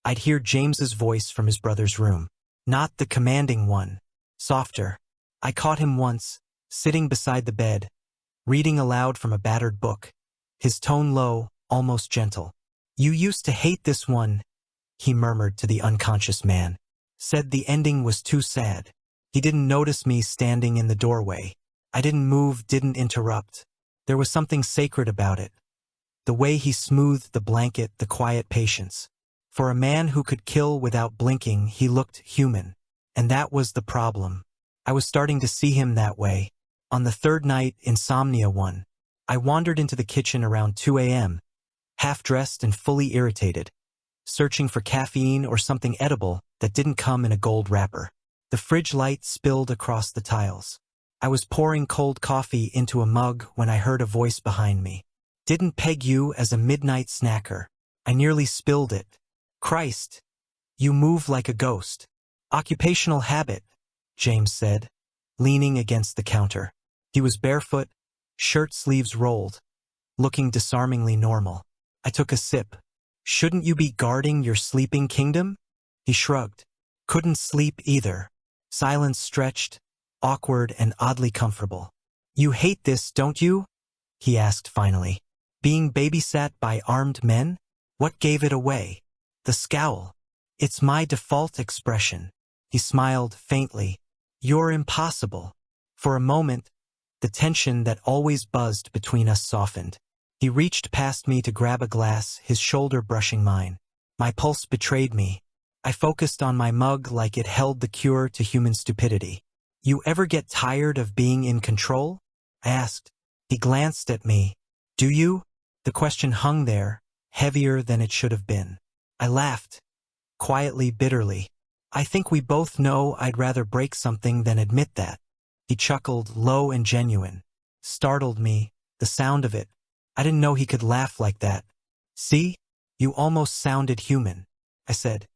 I'd hear James's voice from his brother's room. Not the commanding one. Softer. I caught him once, sitting beside the bed, reading aloud from a battered book. His tone low, almost gentle. "You used to hate this one," he murmured to the unconscious man. Said the ending was too sad. He didn't notice me standing in the doorway. I didn't move, didn't interrupt. There was something sacred about it. The way he smoothed the blanket, the quiet patience. For a man who could kill without blinking, he looked human. And that was the problem. I was starting to see him that way. On the third night, insomnia won. I wandered into the kitchen around 2 a.m., half-dressed and fully irritated, searching for caffeine or something edible that didn't come in a gold wrapper. The fridge light spilled across the tiles. I was pouring cold coffee into a mug when I heard a voice behind me. "Didn't peg you as a midnight snacker." I nearly spilled it. "Christ, you move like a ghost." "Occupational habit," James said, leaning against the counter. He was barefoot, shirt sleeves rolled, looking disarmingly normal. I took a sip. "Shouldn't you be guarding your sleeping kingdom?" He shrugged. "Couldn't sleep either." Silence stretched, awkward and oddly comfortable. "You hate this, don't you?" he asked finally. "Being babysat by armed men? What gave it away?" The scowl. "It's my default expression." He smiled faintly. "You're impossible." For a moment, the tension that always buzzed between us softened. He reached past me to grab a glass, his shoulder brushing mine. My pulse betrayed me. I focused on my mug like it held the cure to human stupidity. "You ever get tired of being in control?" I asked. He glanced at me. "Do you?" The question hung there, heavier than it should have been. I laughed, quietly, bitterly. "I think we both know I'd rather break something than admit that." He chuckled, low and genuine. Startled me, the sound of it. I didn't know he could laugh like that. "See? You almost sounded human," I said.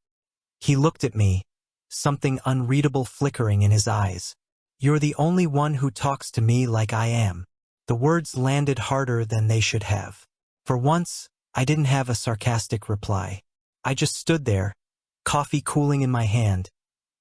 He looked at me, something unreadable flickering in his eyes. "You're the only one who talks to me like I am." The words landed harder than they should have. For once, I didn't have a sarcastic reply. I just stood there, coffee cooling in my hand,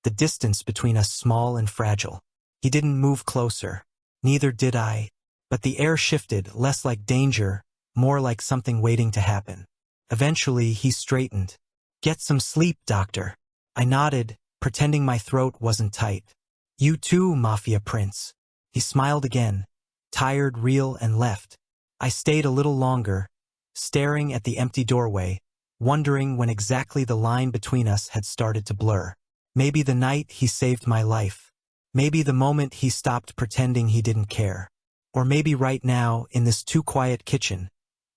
the distance between us small and fragile. He didn't move closer. Neither did I. But the air shifted, less like danger, more like something waiting to happen. Eventually, he straightened. "Get some sleep, doctor." I nodded, pretending my throat wasn't tight. "You too, Mafia Prince." He smiled again, tired, real, and left. I stayed a little longer, staring at the empty doorway, wondering when exactly the line between us had started to blur. Maybe the night he saved my life. Maybe the moment he stopped pretending he didn't care. Or maybe right now, in this too-quiet kitchen,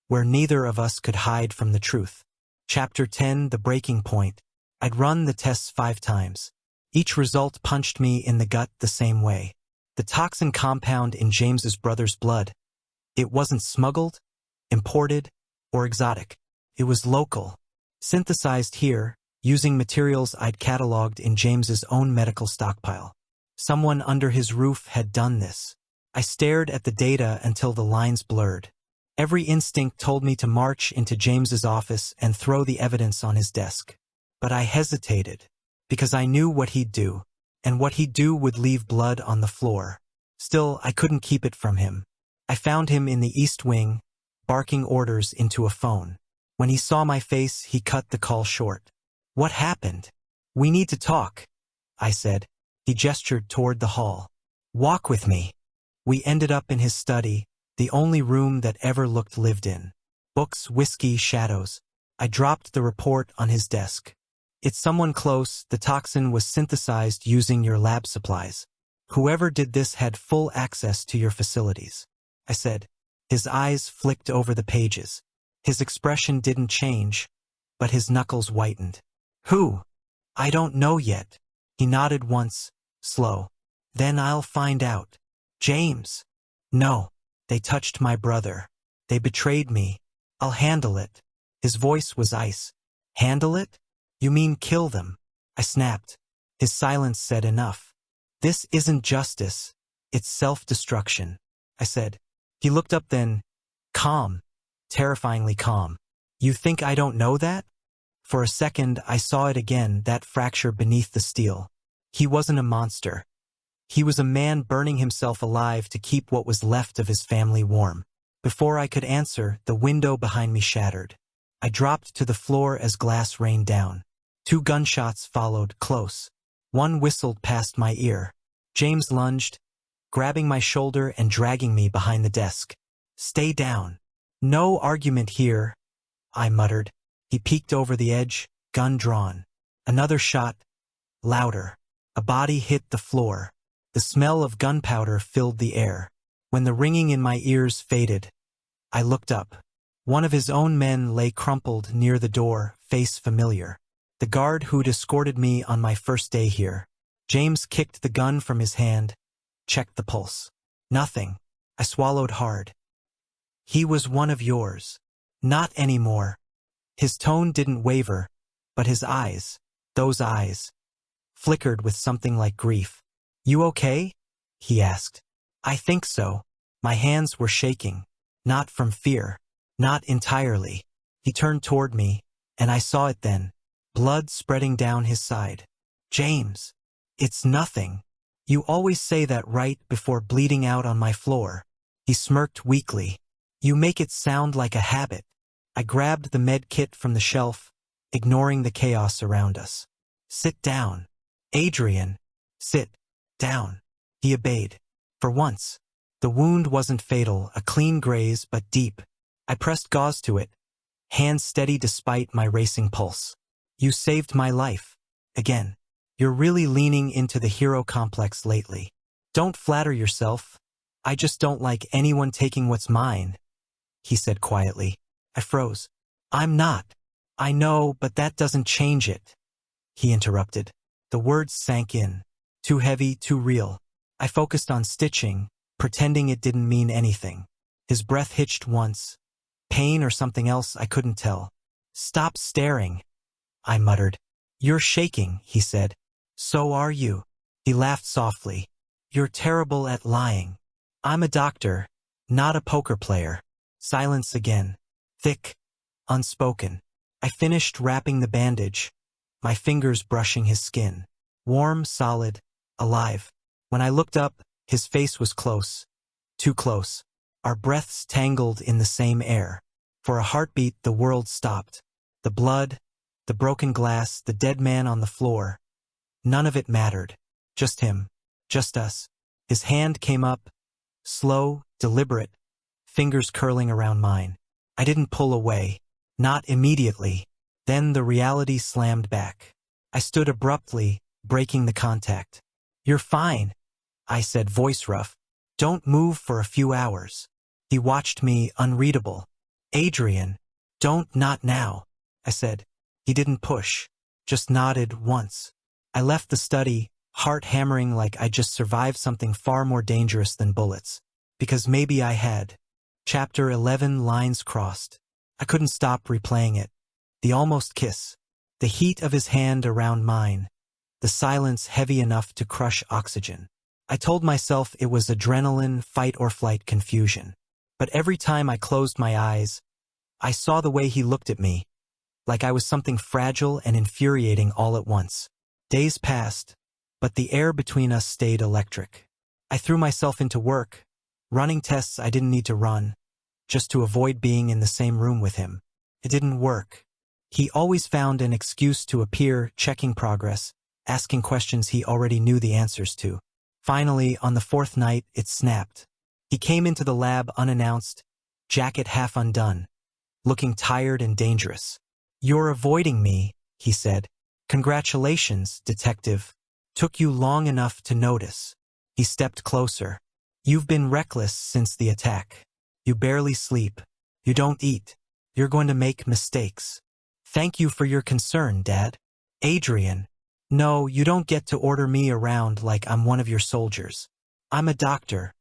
where neither of us could hide from the truth. Chapter 10, The Breaking Point. I'd run the tests 5 times. Each result punched me in the gut the same way. The toxin compound in James's brother's blood. It wasn't smuggled, imported, or exotic. It was local. Synthesized here, using materials I'd cataloged in James's own medical stockpile. Someone under his roof had done this. I stared at the data until the lines blurred. Every instinct told me to march into James's office and throw the evidence on his desk. But I hesitated, because I knew what he'd do, and what he'd do would leave blood on the floor. Still, I couldn't keep it from him. I found him in the East Wing, barking orders into a phone. When he saw my face, he cut the call short. "What happened?" "We need to talk," I said. He gestured toward the hall. "Walk with me." We ended up in his study, the only room that ever looked lived in. Books, whiskey, shadows. I dropped the report on his desk. "It's someone close. The toxin was synthesized using your lab supplies. Whoever did this had full access to your facilities," I said. His eyes flicked over the pages. His expression didn't change, but his knuckles whitened. Who? I don't know yet. He nodded once, slow. Then I'll find out. James. No. They touched my brother. They betrayed me. I'll handle it. His voice was ice. Handle it? You mean kill them? I snapped. His silence said enough. This isn't justice. It's self-destruction, I said. He looked up then, calm, terrifyingly calm. You think I don't know that? For a second, I saw it again, that fracture beneath the steel. He wasn't a monster. He was a man burning himself alive to keep what was left of his family warm. Before I could answer, the window behind me shattered. I dropped to the floor as glass rained down. 2 gunshots followed, close. One whistled past my ear. James lunged, grabbing my shoulder and dragging me behind the desk. Stay down. No argument here, I muttered. He peeked over the edge, gun drawn. Another shot, louder. A body hit the floor. The smell of gunpowder filled the air. When the ringing in my ears faded, I looked up. One of his own men lay crumpled near the door, face familiar. The guard who'd escorted me on my first day here. James kicked the gun from his hand, checked the pulse. Nothing. I swallowed hard. He was one of yours. Not anymore. His tone didn't waver, but his eyes, those eyes, flickered with something like grief. You okay? He asked. I think so. My hands were shaking. Not from fear. Not entirely. He turned toward me, and I saw it then. Blood spreading down his side. James. It's nothing. You always say that right before bleeding out on my floor. He smirked weakly. You make it sound like a habit. I grabbed the med kit from the shelf, ignoring the chaos around us. Sit down. Adrian. Sit. Down. He obeyed. For once. The wound wasn't fatal, a clean graze but deep. I pressed gauze to it, hands steady despite my racing pulse. You saved my life. Again. You're really leaning into the hero complex lately. Don't flatter yourself. I just don't like anyone taking what's mine, he said quietly. I froze. I'm not. I know, but that doesn't change it, he interrupted. The words sank in. Too heavy, too real. I focused on stitching, pretending it didn't mean anything. His breath hitched once. Pain or something else, I couldn't tell. Stop staring, I muttered. You're shaking, he said. So are you. He laughed softly. You're terrible at lying. I'm a doctor, not a poker player. Silence again. Thick, unspoken. I finished wrapping the bandage, my fingers brushing his skin. Warm, solid, alive. When I looked up, his face was close. Too close. Our breaths tangled in the same air. For a heartbeat, the world stopped. The blood, the broken glass, the dead man on the floor. None of it mattered. Just him. Just us. His hand came up, slow, deliberate, fingers curling around mine. I didn't pull away. Not immediately. Then the reality slammed back. I stood abruptly, breaking the contact. You're fine, I said, voice rough. Don't move for a few hours. He watched me, unreadable. Adrian, not now, I said. He didn't push, just nodded once. I left the study, heart hammering like I just survived something far more dangerous than bullets. Because maybe I had. Chapter 11, lines crossed. I couldn't stop replaying it. The almost kiss. The heat of his hand around mine. The silence heavy enough to crush oxygen. I told myself it was adrenaline, fight or flight confusion. But every time I closed my eyes, I saw the way he looked at me, like I was something fragile and infuriating all at once. Days passed, but the air between us stayed electric. I threw myself into work, running tests I didn't need to run, just to avoid being in the same room with him. It didn't work. He always found an excuse to appear, checking progress, asking questions he already knew the answers to. Finally, on the 4th night, it snapped. He came into the lab unannounced, jacket half undone, looking tired and dangerous. You're avoiding me, he said. Congratulations, detective. Took you long enough to notice. He stepped closer. You've been reckless since the attack. You barely sleep. You don't eat. You're going to make mistakes. Thank you for your concern, Dad. Adrian. No, you don't get to order me around like I'm one of your soldiers. I'm a doctor,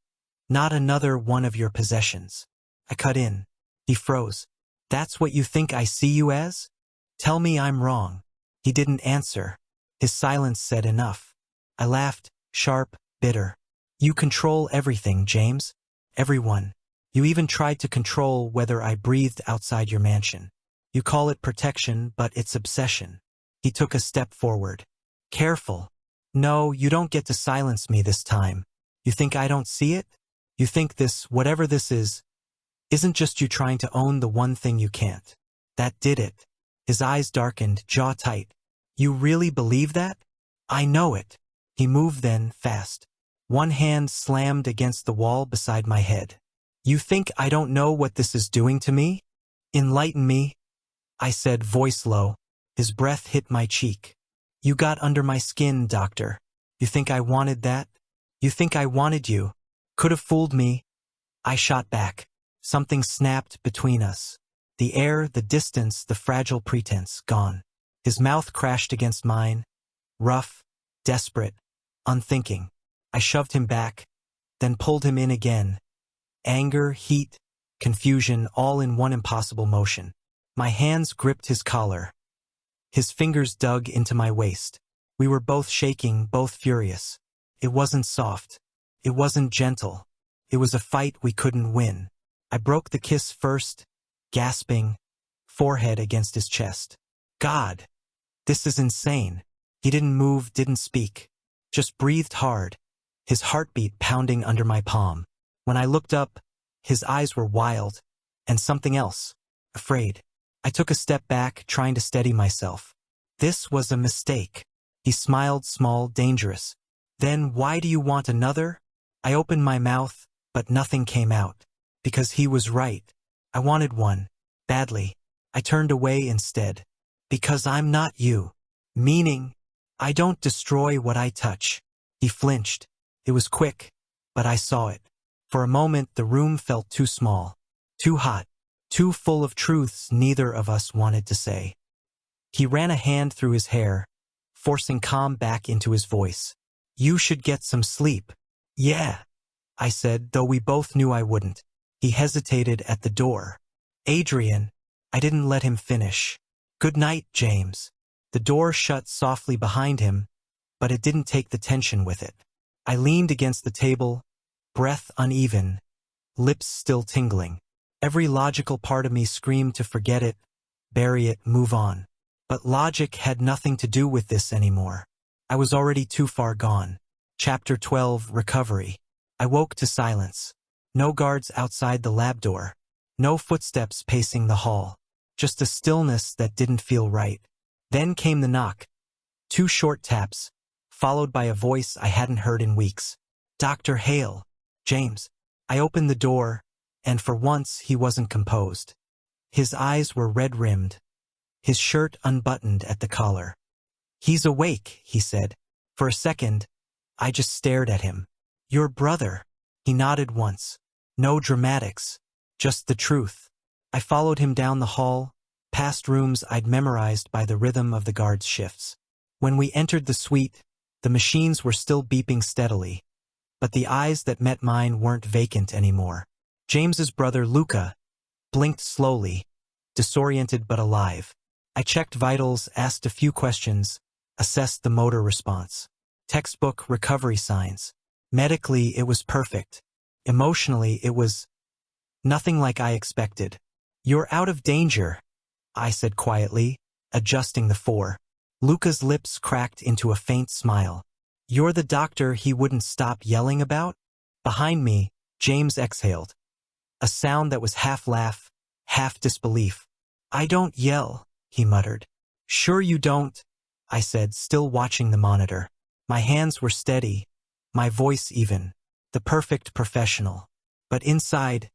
not another one of your possessions. I cut in. He froze. That's what you think I see you as? Tell me I'm wrong. He didn't answer. His silence said enough. I laughed, sharp, bitter. You control everything, James. Everyone. You even tried to control whether I breathed outside your mansion. You call it protection, but it's obsession. He took a step forward. Careful. No, you don't get to silence me this time. You think I don't see it? You think this, whatever this is, isn't just you trying to own the one thing you can't. That did it. His eyes darkened, jaw tight. You really believe that? I know it. He moved then, fast. One hand slammed against the wall beside my head. You think I don't know what this is doing to me? Enlighten me, I said, voice low. His breath hit my cheek. You got under my skin, doctor. You think I wanted that? You think I wanted you? Could have fooled me. I shot back. Something snapped between us. The air, the distance, the fragile pretense, gone. His mouth crashed against mine. Rough, desperate, unthinking. I shoved him back, then pulled him in again. Anger, heat, confusion, all in one impossible motion. My hands gripped his collar. His fingers dug into my waist. We were both shaking, both furious. It wasn't soft. It wasn't gentle. It was a fight we couldn't win. I broke the kiss first, gasping, forehead against his chest. God, this is insane. He didn't move, didn't speak. Just breathed hard, his heartbeat pounding under my palm. When I looked up, his eyes were wild, and something else, afraid. I took a step back, trying to steady myself. This was a mistake. He smiled, small, dangerous. Then, why do you want another? I opened my mouth, but nothing came out. Because he was right. I wanted one. Badly. I turned away instead. Because I'm not you. Meaning, I don't destroy what I touch. He flinched. It was quick, but I saw it. For a moment, the room felt too small, too hot, too full of truths neither of us wanted to say. He ran a hand through his hair, forcing calm back into his voice. You should get some sleep. Yeah, I said, though we both knew I wouldn't. He hesitated at the door. Adrian, I didn't let him finish. Good night, James. The door shut softly behind him, but it didn't take the tension with it. I leaned against the table, breath uneven, lips still tingling. Every logical part of me screamed to forget it, bury it, move on. But logic had nothing to do with this anymore. I was already too far gone. Chapter 12, Recovery. I woke to silence. No guards outside the lab door. No footsteps pacing the hall. Just a stillness that didn't feel right. Then came the knock. 2 short taps, followed by a voice I hadn't heard in weeks. Dr. Hale. James. I opened the door, and for once he wasn't composed. His eyes were red-rimmed, his shirt unbuttoned at the collar. He's awake, he said. For a second, I just stared at him. Your brother. He nodded once. No dramatics, just the truth. I followed him down the hall, past rooms I'd memorized by the rhythm of the guards' shifts. When we entered the suite, the machines were still beeping steadily, but the eyes that met mine weren't vacant anymore. James's brother, Luca, blinked slowly, disoriented but alive. I checked vitals, asked a few questions, assessed the motor response. Textbook recovery signs. Medically, it was perfect. Emotionally, it was nothing like I expected. You're out of danger, I said quietly, adjusting the 4. Luca's lips cracked into a faint smile. You're the doctor he wouldn't stop yelling about? Behind me, James exhaled. A sound that was half laugh, half disbelief. I don't yell, he muttered. Sure you don't, I said, still watching the monitor. My hands were steady, my voice even, the perfect professional. But inside,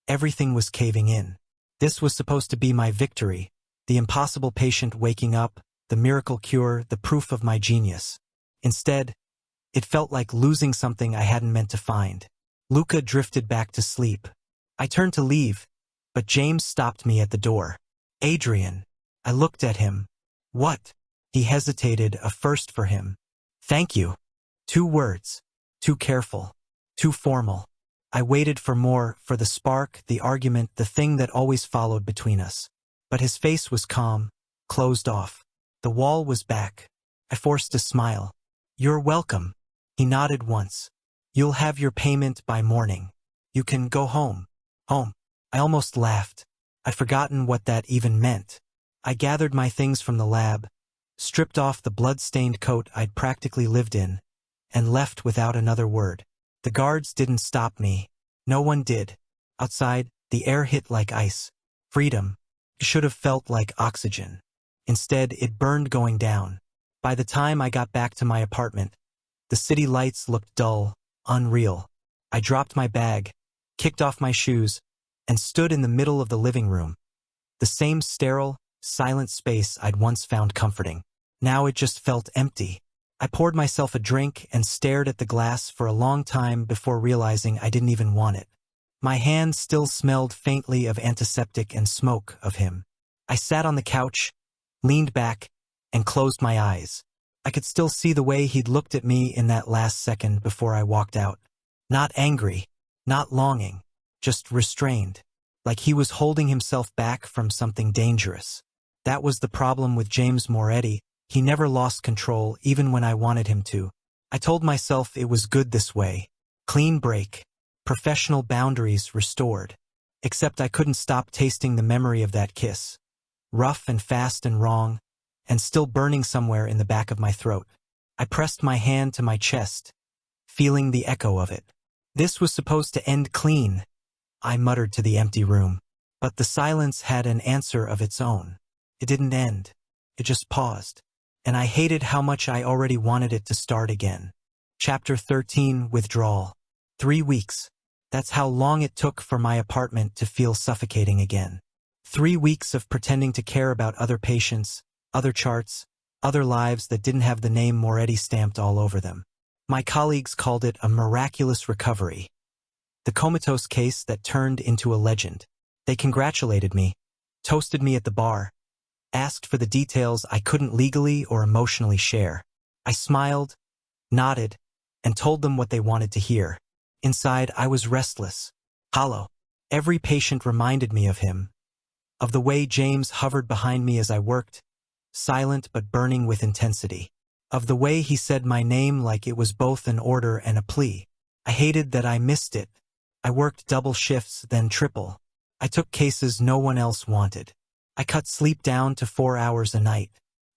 everything was caving in. This was supposed to be my victory, the impossible patient waking up, the miracle cure, the proof of my genius. Instead, it felt like losing something I hadn't meant to find. Luca drifted back to sleep. I turned to leave, but James stopped me at the door. Adrian. I looked at him. What? He hesitated, a first for him. Thank you. 2 words. Too careful. Too formal. I waited for more, for the spark, the argument, the thing that always followed between us. But his face was calm, closed off. The wall was back. I forced a smile. You're welcome. He nodded once. You'll have your payment by morning. You can go home. Home. I almost laughed. I'd forgotten what that even meant. I gathered my things from the lab, stripped off the blood-stained coat I'd practically lived in, and left without another word. The guards didn't stop me. No one did. Outside, the air hit like ice. Freedom. It should have felt like oxygen. Instead, it burned going down. By the time I got back to my apartment, the city lights looked dull, unreal. I dropped my bag, kicked off my shoes, and stood in the middle of the living room. The same sterile, silent space I'd once found comforting. Now it just felt empty. I poured myself a drink and stared at the glass for a long time before realizing I didn't even want it. My hand still smelled faintly of antiseptic and smoke of him. I sat on the couch, leaned back, and closed my eyes. I could still see the way he'd looked at me in that last second before I walked out. Not angry, not longing, just restrained, like he was holding himself back from something dangerous. That was the problem with James Moretti. He never lost control, even when I wanted him to. I told myself it was good this way. Clean break. Professional boundaries restored. Except I couldn't stop tasting the memory of that kiss. Rough and fast and wrong, and still burning somewhere in the back of my throat. I pressed my hand to my chest, feeling the echo of it. This was supposed to end clean, I muttered to the empty room. But the silence had an answer of its own. It didn't end. It just paused. And I hated how much I already wanted it to start again. Chapter 13, Withdrawal. 3 weeks. That's how long it took for my apartment to feel suffocating again. 3 weeks of pretending to care about other patients, other charts, other lives that didn't have the name Moretti stamped all over them. My colleagues called it a miraculous recovery. The comatose case that turned into a legend. They congratulated me, toasted me at the bar, asked for the details I couldn't legally or emotionally share. I smiled, nodded, and told them what they wanted to hear. Inside, I was restless, hollow. Every patient reminded me of him, of the way James hovered behind me as I worked, silent but burning with intensity, of the way he said my name like it was both an order and a plea. I hated that I missed it. I worked double shifts, then triple. I took cases no one else wanted. I cut sleep down to 4 hours a night.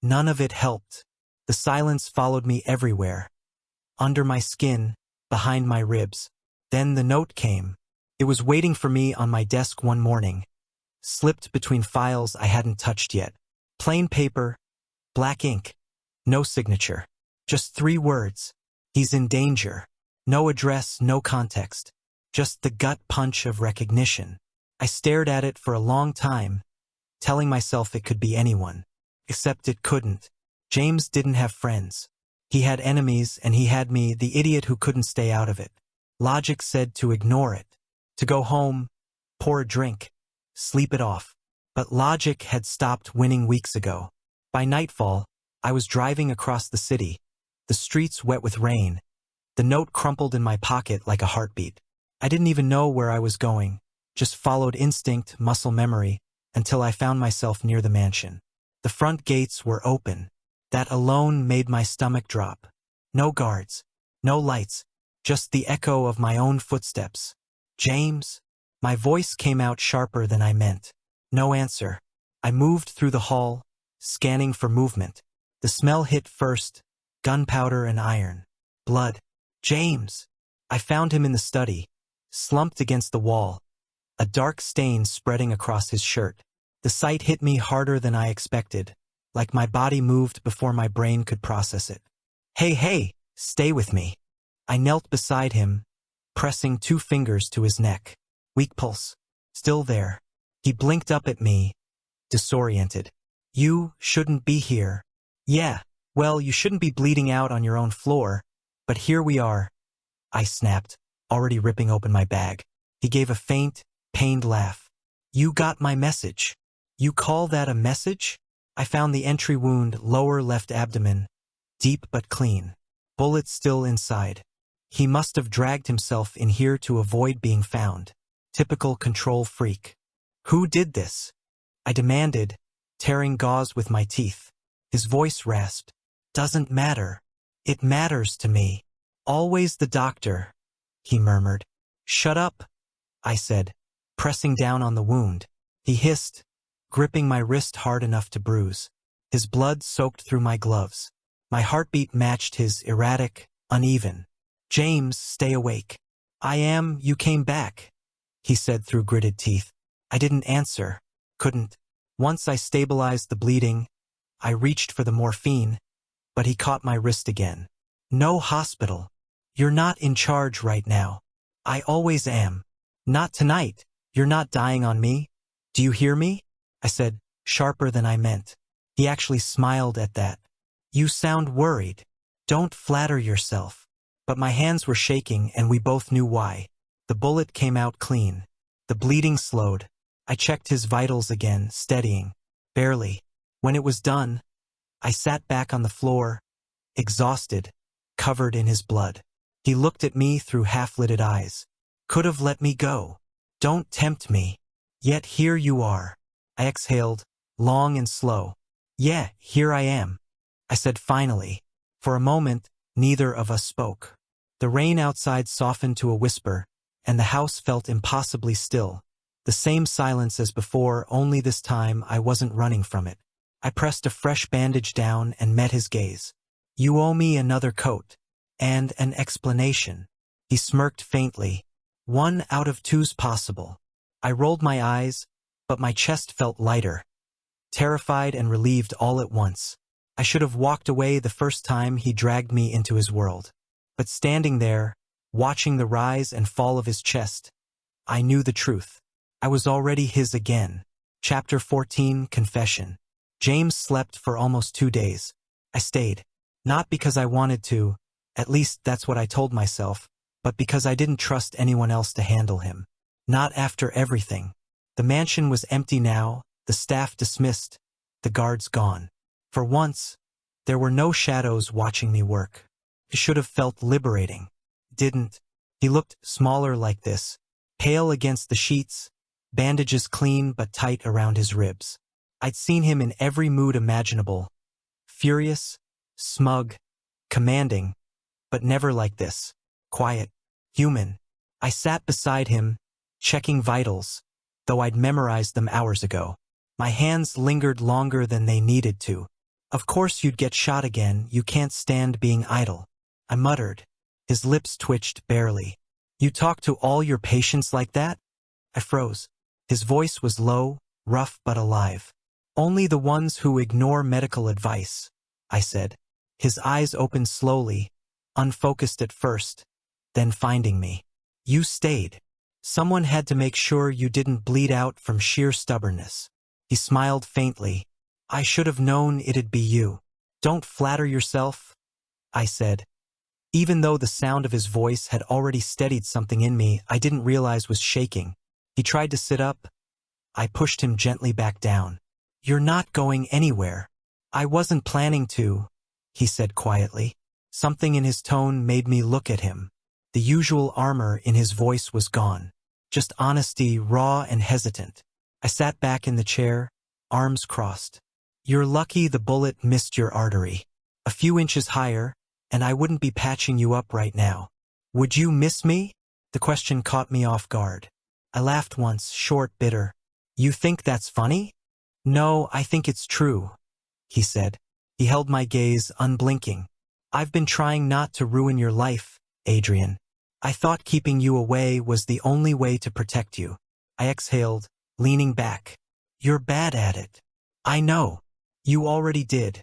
None of it helped. The silence followed me everywhere. Under my skin, behind my ribs. Then the note came. It was waiting for me on my desk one morning, slipped between files I hadn't touched yet. Plain paper, black ink, no signature. Just 3 words. He's in danger. No address, no context. Just the gut punch of recognition. I stared at it for a long time, telling myself it could be anyone. Except it couldn't. James didn't have friends. He had enemies, and he had me, the idiot who couldn't stay out of it. Logic said to ignore it, to go home, pour a drink, sleep it off. But logic had stopped winning weeks ago. By nightfall, I was driving across the city, the streets wet with rain, the note crumpled in my pocket like a heartbeat. I didn't even know where I was going, just followed instinct, muscle memory, until I found myself near the mansion. The front gates were open. That alone made my stomach drop. No guards, no lights, just the echo of my own footsteps. James? My voice came out sharper than I meant. No answer. I moved through the hall, scanning for movement. The smell hit first, gunpowder and iron. Blood. James! I found him in the study, slumped against the wall, a dark stain spreading across his shirt. The sight hit me harder than I expected, like my body moved before my brain could process it. Hey, stay with me. I knelt beside him, pressing 2 fingers to his neck. Weak pulse. Still there. He blinked up at me, disoriented. You shouldn't be here. Yeah, well, you shouldn't be bleeding out on your own floor, but here we are. I snapped, already ripping open my bag. He gave a faint, pained laugh. You got my message. You call that a message? I found the entry wound, lower left abdomen, deep but clean. Bullet still inside. He must have dragged himself in here to avoid being found. Typical control freak. Who did this? I demanded, tearing gauze with my teeth. His voice rasped. Doesn't matter. It matters to me. Always the doctor, he murmured. Shut up, I said, pressing down on the wound. He hissed, gripping my wrist hard enough to bruise. His blood soaked through my gloves. My heartbeat matched his, erratic, uneven. James, stay awake. You came back, he said through gritted teeth. I didn't answer, couldn't. Once I stabilized the bleeding, I reached for the morphine, but he caught my wrist again. No hospital. You're not in charge right now. I always am. Not tonight. You're not dying on me. Do you hear me? I said, sharper than I meant. He actually smiled at that. You sound worried. Don't flatter yourself. But my hands were shaking and we both knew why. The bullet came out clean. The bleeding slowed. I checked his vitals again, steadying. Barely. When it was done, I sat back on the floor, exhausted, covered in his blood. He looked at me through half-lidded eyes. Could have let me go. Don't tempt me. Yet here you are. I exhaled, long and slow. Yeah, here I am. I said finally. For a moment, neither of us spoke. The rain outside softened to a whisper, and the house felt impossibly still. The same silence as before, only this time I wasn't running from it. I pressed a fresh bandage down and met his gaze. You owe me another coat. And an explanation. He smirked faintly. 1 out of 2's possible. I rolled my eyes, but my chest felt lighter. Terrified and relieved all at once. I should have walked away the first time he dragged me into his world. But standing there, watching the rise and fall of his chest, I knew the truth. I was already his again. Chapter 14, Confession. James slept for almost 2 days. I stayed. Not because I wanted to, at least that's what I told myself, but because I didn't trust anyone else to handle him. Not after everything. The mansion was empty now, the staff dismissed, the guards gone. For once, there were no shadows watching me work. It should have felt liberating. Didn't. He looked smaller like this, pale against the sheets, bandages clean but tight around his ribs. I'd seen him in every mood imaginable. Furious, smug, commanding, but never like this. Quiet, human. I sat beside him, checking vitals, though I'd memorized them hours ago. My hands lingered longer than they needed to. Of course you'd get shot again, you can't stand being idle. I muttered. His lips twitched barely. You talk to all your patients like that? I froze. His voice was low, rough but alive. Only the ones who ignore medical advice, I said. His eyes opened slowly, unfocused at first, then finding me. You stayed. Someone had to make sure you didn't bleed out from sheer stubbornness. He smiled faintly. I should have known it'd be you. Don't flatter yourself, I said. Even though the sound of his voice had already steadied something in me I didn't realize was shaking. He tried to sit up. I pushed him gently back down. You're not going anywhere. I wasn't planning to, he said quietly. Something in his tone made me look at him. The usual armor in his voice was gone. Just honesty, raw and hesitant. I sat back in the chair, arms crossed. You're lucky the bullet missed your artery. A few inches higher, and I wouldn't be patching you up right now. Would you miss me? The question caught me off guard. I laughed once, short, bitter. You think that's funny? No, I think it's true, he said. He held my gaze, unblinking. I've been trying not to ruin your life, Adrian. I thought keeping you away was the only way to protect you. I exhaled, leaning back. You're bad at it. I know. You already did.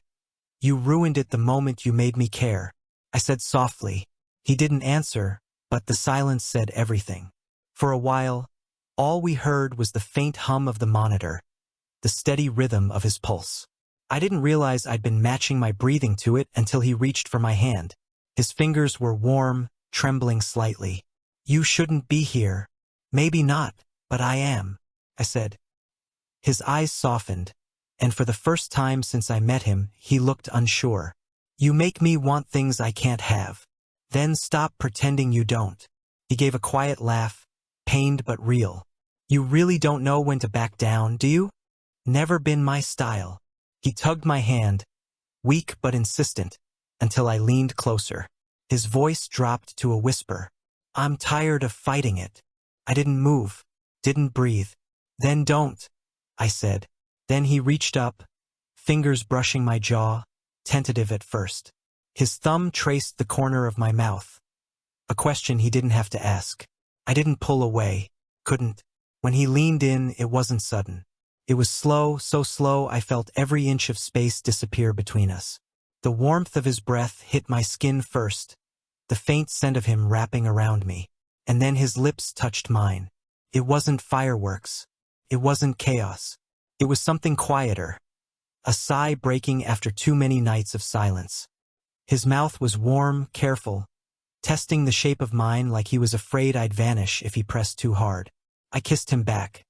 You ruined it the moment you made me care. I said softly. He didn't answer, but the silence said everything. For a while, all we heard was the faint hum of the monitor, the steady rhythm of his pulse. I didn't realize I'd been matching my breathing to it until he reached for my hand. His fingers were warm, trembling slightly. You shouldn't be here. Maybe not, But I am, I said. His eyes softened, and for the first time since I met him, he looked unsure. You make me want things I can't have. Then stop pretending you don't. He gave a quiet laugh, pained but real. You really don't know when to back down, do you? Never been my style. He tugged my hand, weak but insistent, until I leaned closer. His voice dropped to a whisper. I'm tired of fighting it. I didn't move, didn't breathe. Then don't, I said. Then he reached up, fingers brushing my jaw, tentative at first. His thumb traced the corner of my mouth. A question he didn't have to ask. I didn't pull away, couldn't. When he leaned in, it wasn't sudden. It was slow, so slow I felt every inch of space disappear between us. The warmth of his breath hit my skin first, the faint scent of him wrapping around me. And then his lips touched mine. It wasn't fireworks. It wasn't chaos. It was something quieter. A sigh breaking after too many nights of silence. His mouth was warm, careful, testing the shape of mine like he was afraid I'd vanish if he pressed too hard. I kissed him back.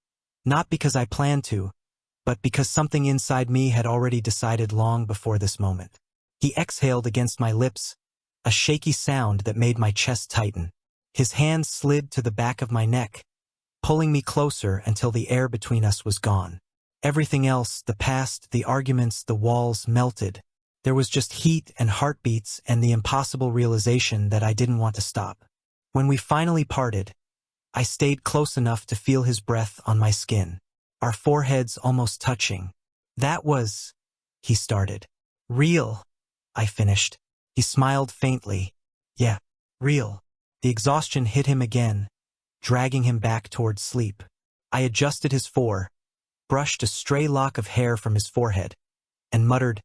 Not because I planned to, but because something inside me had already decided long before this moment. He exhaled against my lips, a shaky sound that made my chest tighten. His hand slid to the back of my neck, pulling me closer until the air between us was gone. Everything else, the past, the arguments, the walls, melted. There was just heat and heartbeats and the impossible realization that I didn't want to stop. When we finally parted, I stayed close enough to feel his breath on my skin, our foreheads almost touching. That was, he started. Real, I finished. He smiled faintly. Yeah, real. The exhaustion hit him again, dragging him back towards sleep. I adjusted his brushed a stray lock of hair from his forehead, and muttered,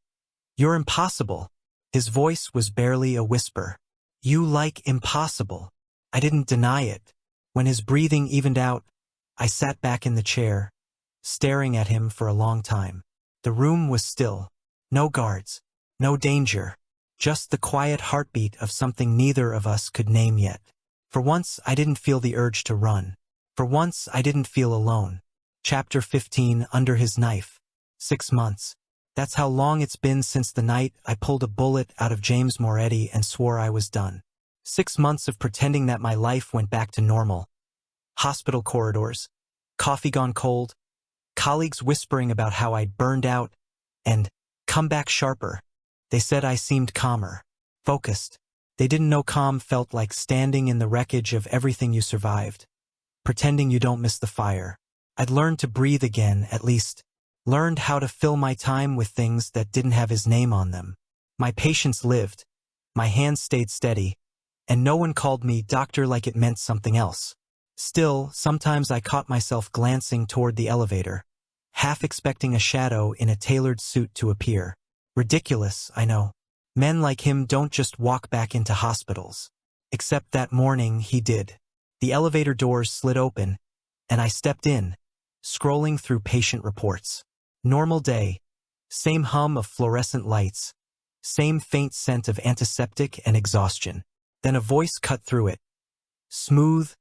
You're impossible. His voice was barely a whisper. You like impossible. I didn't deny it. When his breathing evened out, I sat back in the chair, staring at him for a long time. The room was still. No guards. No danger. Just the quiet heartbeat of something neither of us could name yet. For once, I didn't feel the urge to run. For once, I didn't feel alone. Chapter 15, Under His Knife. 6 months. That's how long it's been since the night I pulled a bullet out of James Moretti and swore I was done. 6 months of pretending that my life went back to normal. Hospital corridors, coffee gone cold, colleagues whispering about how I'd burned out, and come back sharper. They said I seemed calmer, focused. They didn't know calm felt like standing in the wreckage of everything you survived, pretending you don't miss the fire. I'd learned to breathe again, at least. Learned how to fill my time with things that didn't have his name on them. My patience lived. My hands stayed steady. And no one called me doctor like it meant something else. Still, sometimes I caught myself glancing toward the elevator, half expecting a shadow in a tailored suit to appear. Ridiculous, I know. Men like him don't just walk back into hospitals. Except that morning he did. The elevator doors slid open, and I stepped in, scrolling through patient reports. Normal day. Same hum of fluorescent lights. Same faint scent of antiseptic and exhaustion. Then a voice cut through it. Smooth,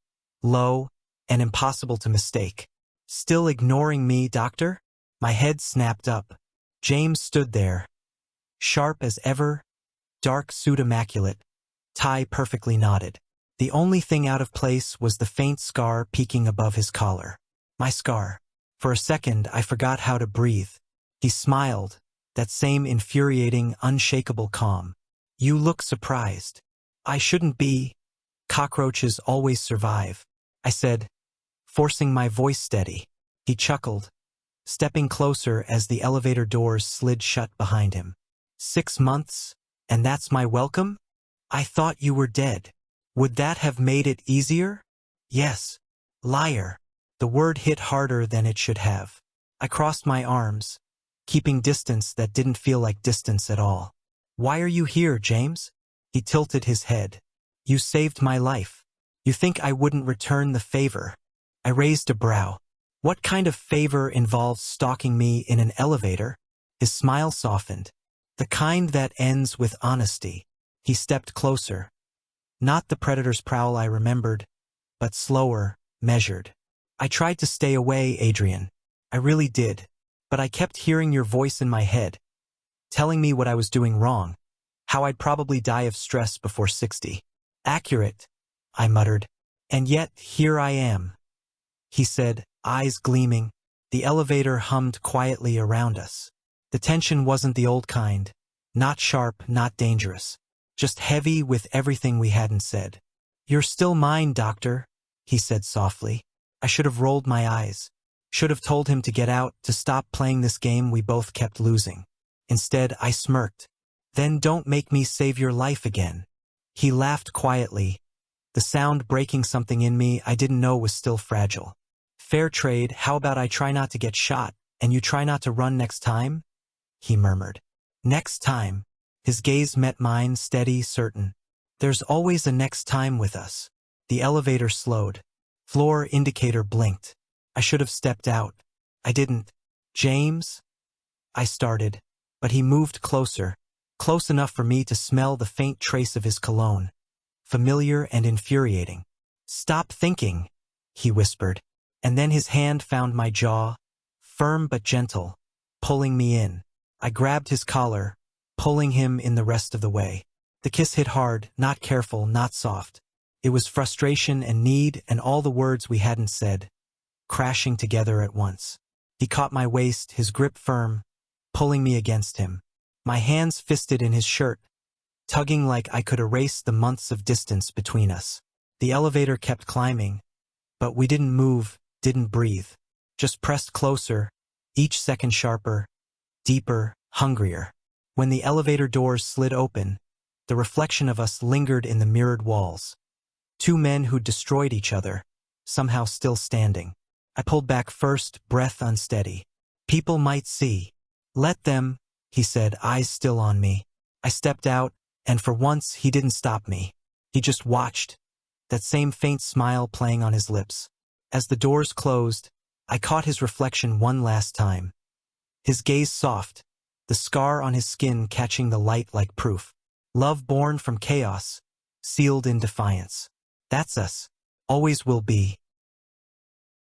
low, and impossible to mistake. Still ignoring me, doctor? My head snapped up. James stood there. Sharp as ever, dark suit immaculate, tie perfectly knotted. The only thing out of place was the faint scar peeking above his collar. My scar. For a second, I forgot how to breathe. He smiled, that same infuriating, unshakable calm. You look surprised. I shouldn't be. Cockroaches always survive, I said, forcing my voice steady. He chuckled, stepping closer as the elevator doors slid shut behind him. 6 months, and that's my welcome? I thought you were dead. Would that have made it easier? Yes. Liar. The word hit harder than it should have. I crossed my arms, keeping distance that didn't feel like distance at all. Why are you here, James? He tilted his head. You saved my life. You think I wouldn't return the favor? I raised a brow. What kind of favor involves stalking me in an elevator? His smile softened. The kind that ends with honesty. He stepped closer. Not the predator's prowl I remembered, but slower, measured. I tried to stay away, Adrian. I really did. But I kept hearing your voice in my head, telling me what I was doing wrong, how I'd probably die of stress before 60. Accurate, I muttered. And yet, here I am, he said, eyes gleaming. The elevator hummed quietly around us. The tension wasn't the old kind, not sharp, not dangerous, just heavy with everything we hadn't said. You're still mine, doctor, he said softly. I should have rolled my eyes, should have told him to get out, to stop playing this game we both kept losing. Instead, I smirked. Then don't make me save your life again. He laughed quietly, the sound breaking something in me I didn't know was still fragile. Fair trade, how about I try not to get shot, and you try not to run next time? He murmured. Next time. His gaze met mine, steady, certain. There's always a next time with us. The elevator slowed. Floor indicator blinked. I should have stepped out. I didn't. James? I started, but he moved closer, close enough for me to smell the faint trace of his cologne. Familiar and infuriating. Stop thinking, he whispered. And then his hand found my jaw, firm but gentle, pulling me in. I grabbed his collar, pulling him in the rest of the way. The kiss hit hard, not careful, not soft. It was frustration and need and all the words we hadn't said, crashing together at once. He caught my waist, his grip firm, pulling me against him. My hands fisted in his shirt, tugging like I could erase the months of distance between us. The elevator kept climbing, but we didn't move, didn't breathe. Just pressed closer, each second sharper, deeper, hungrier. When the elevator doors slid open, the reflection of us lingered in the mirrored walls. Two men who'd destroyed each other, somehow still standing. I pulled back first, breath unsteady. People might see. Let them, he said, eyes still on me. I stepped out, and for once he didn't stop me. He just watched, that same faint smile playing on his lips. As the doors closed, I caught his reflection one last time. His gaze soft, the scar on his skin catching the light like proof. Love born from chaos, sealed in defiance. That's us. Always will be.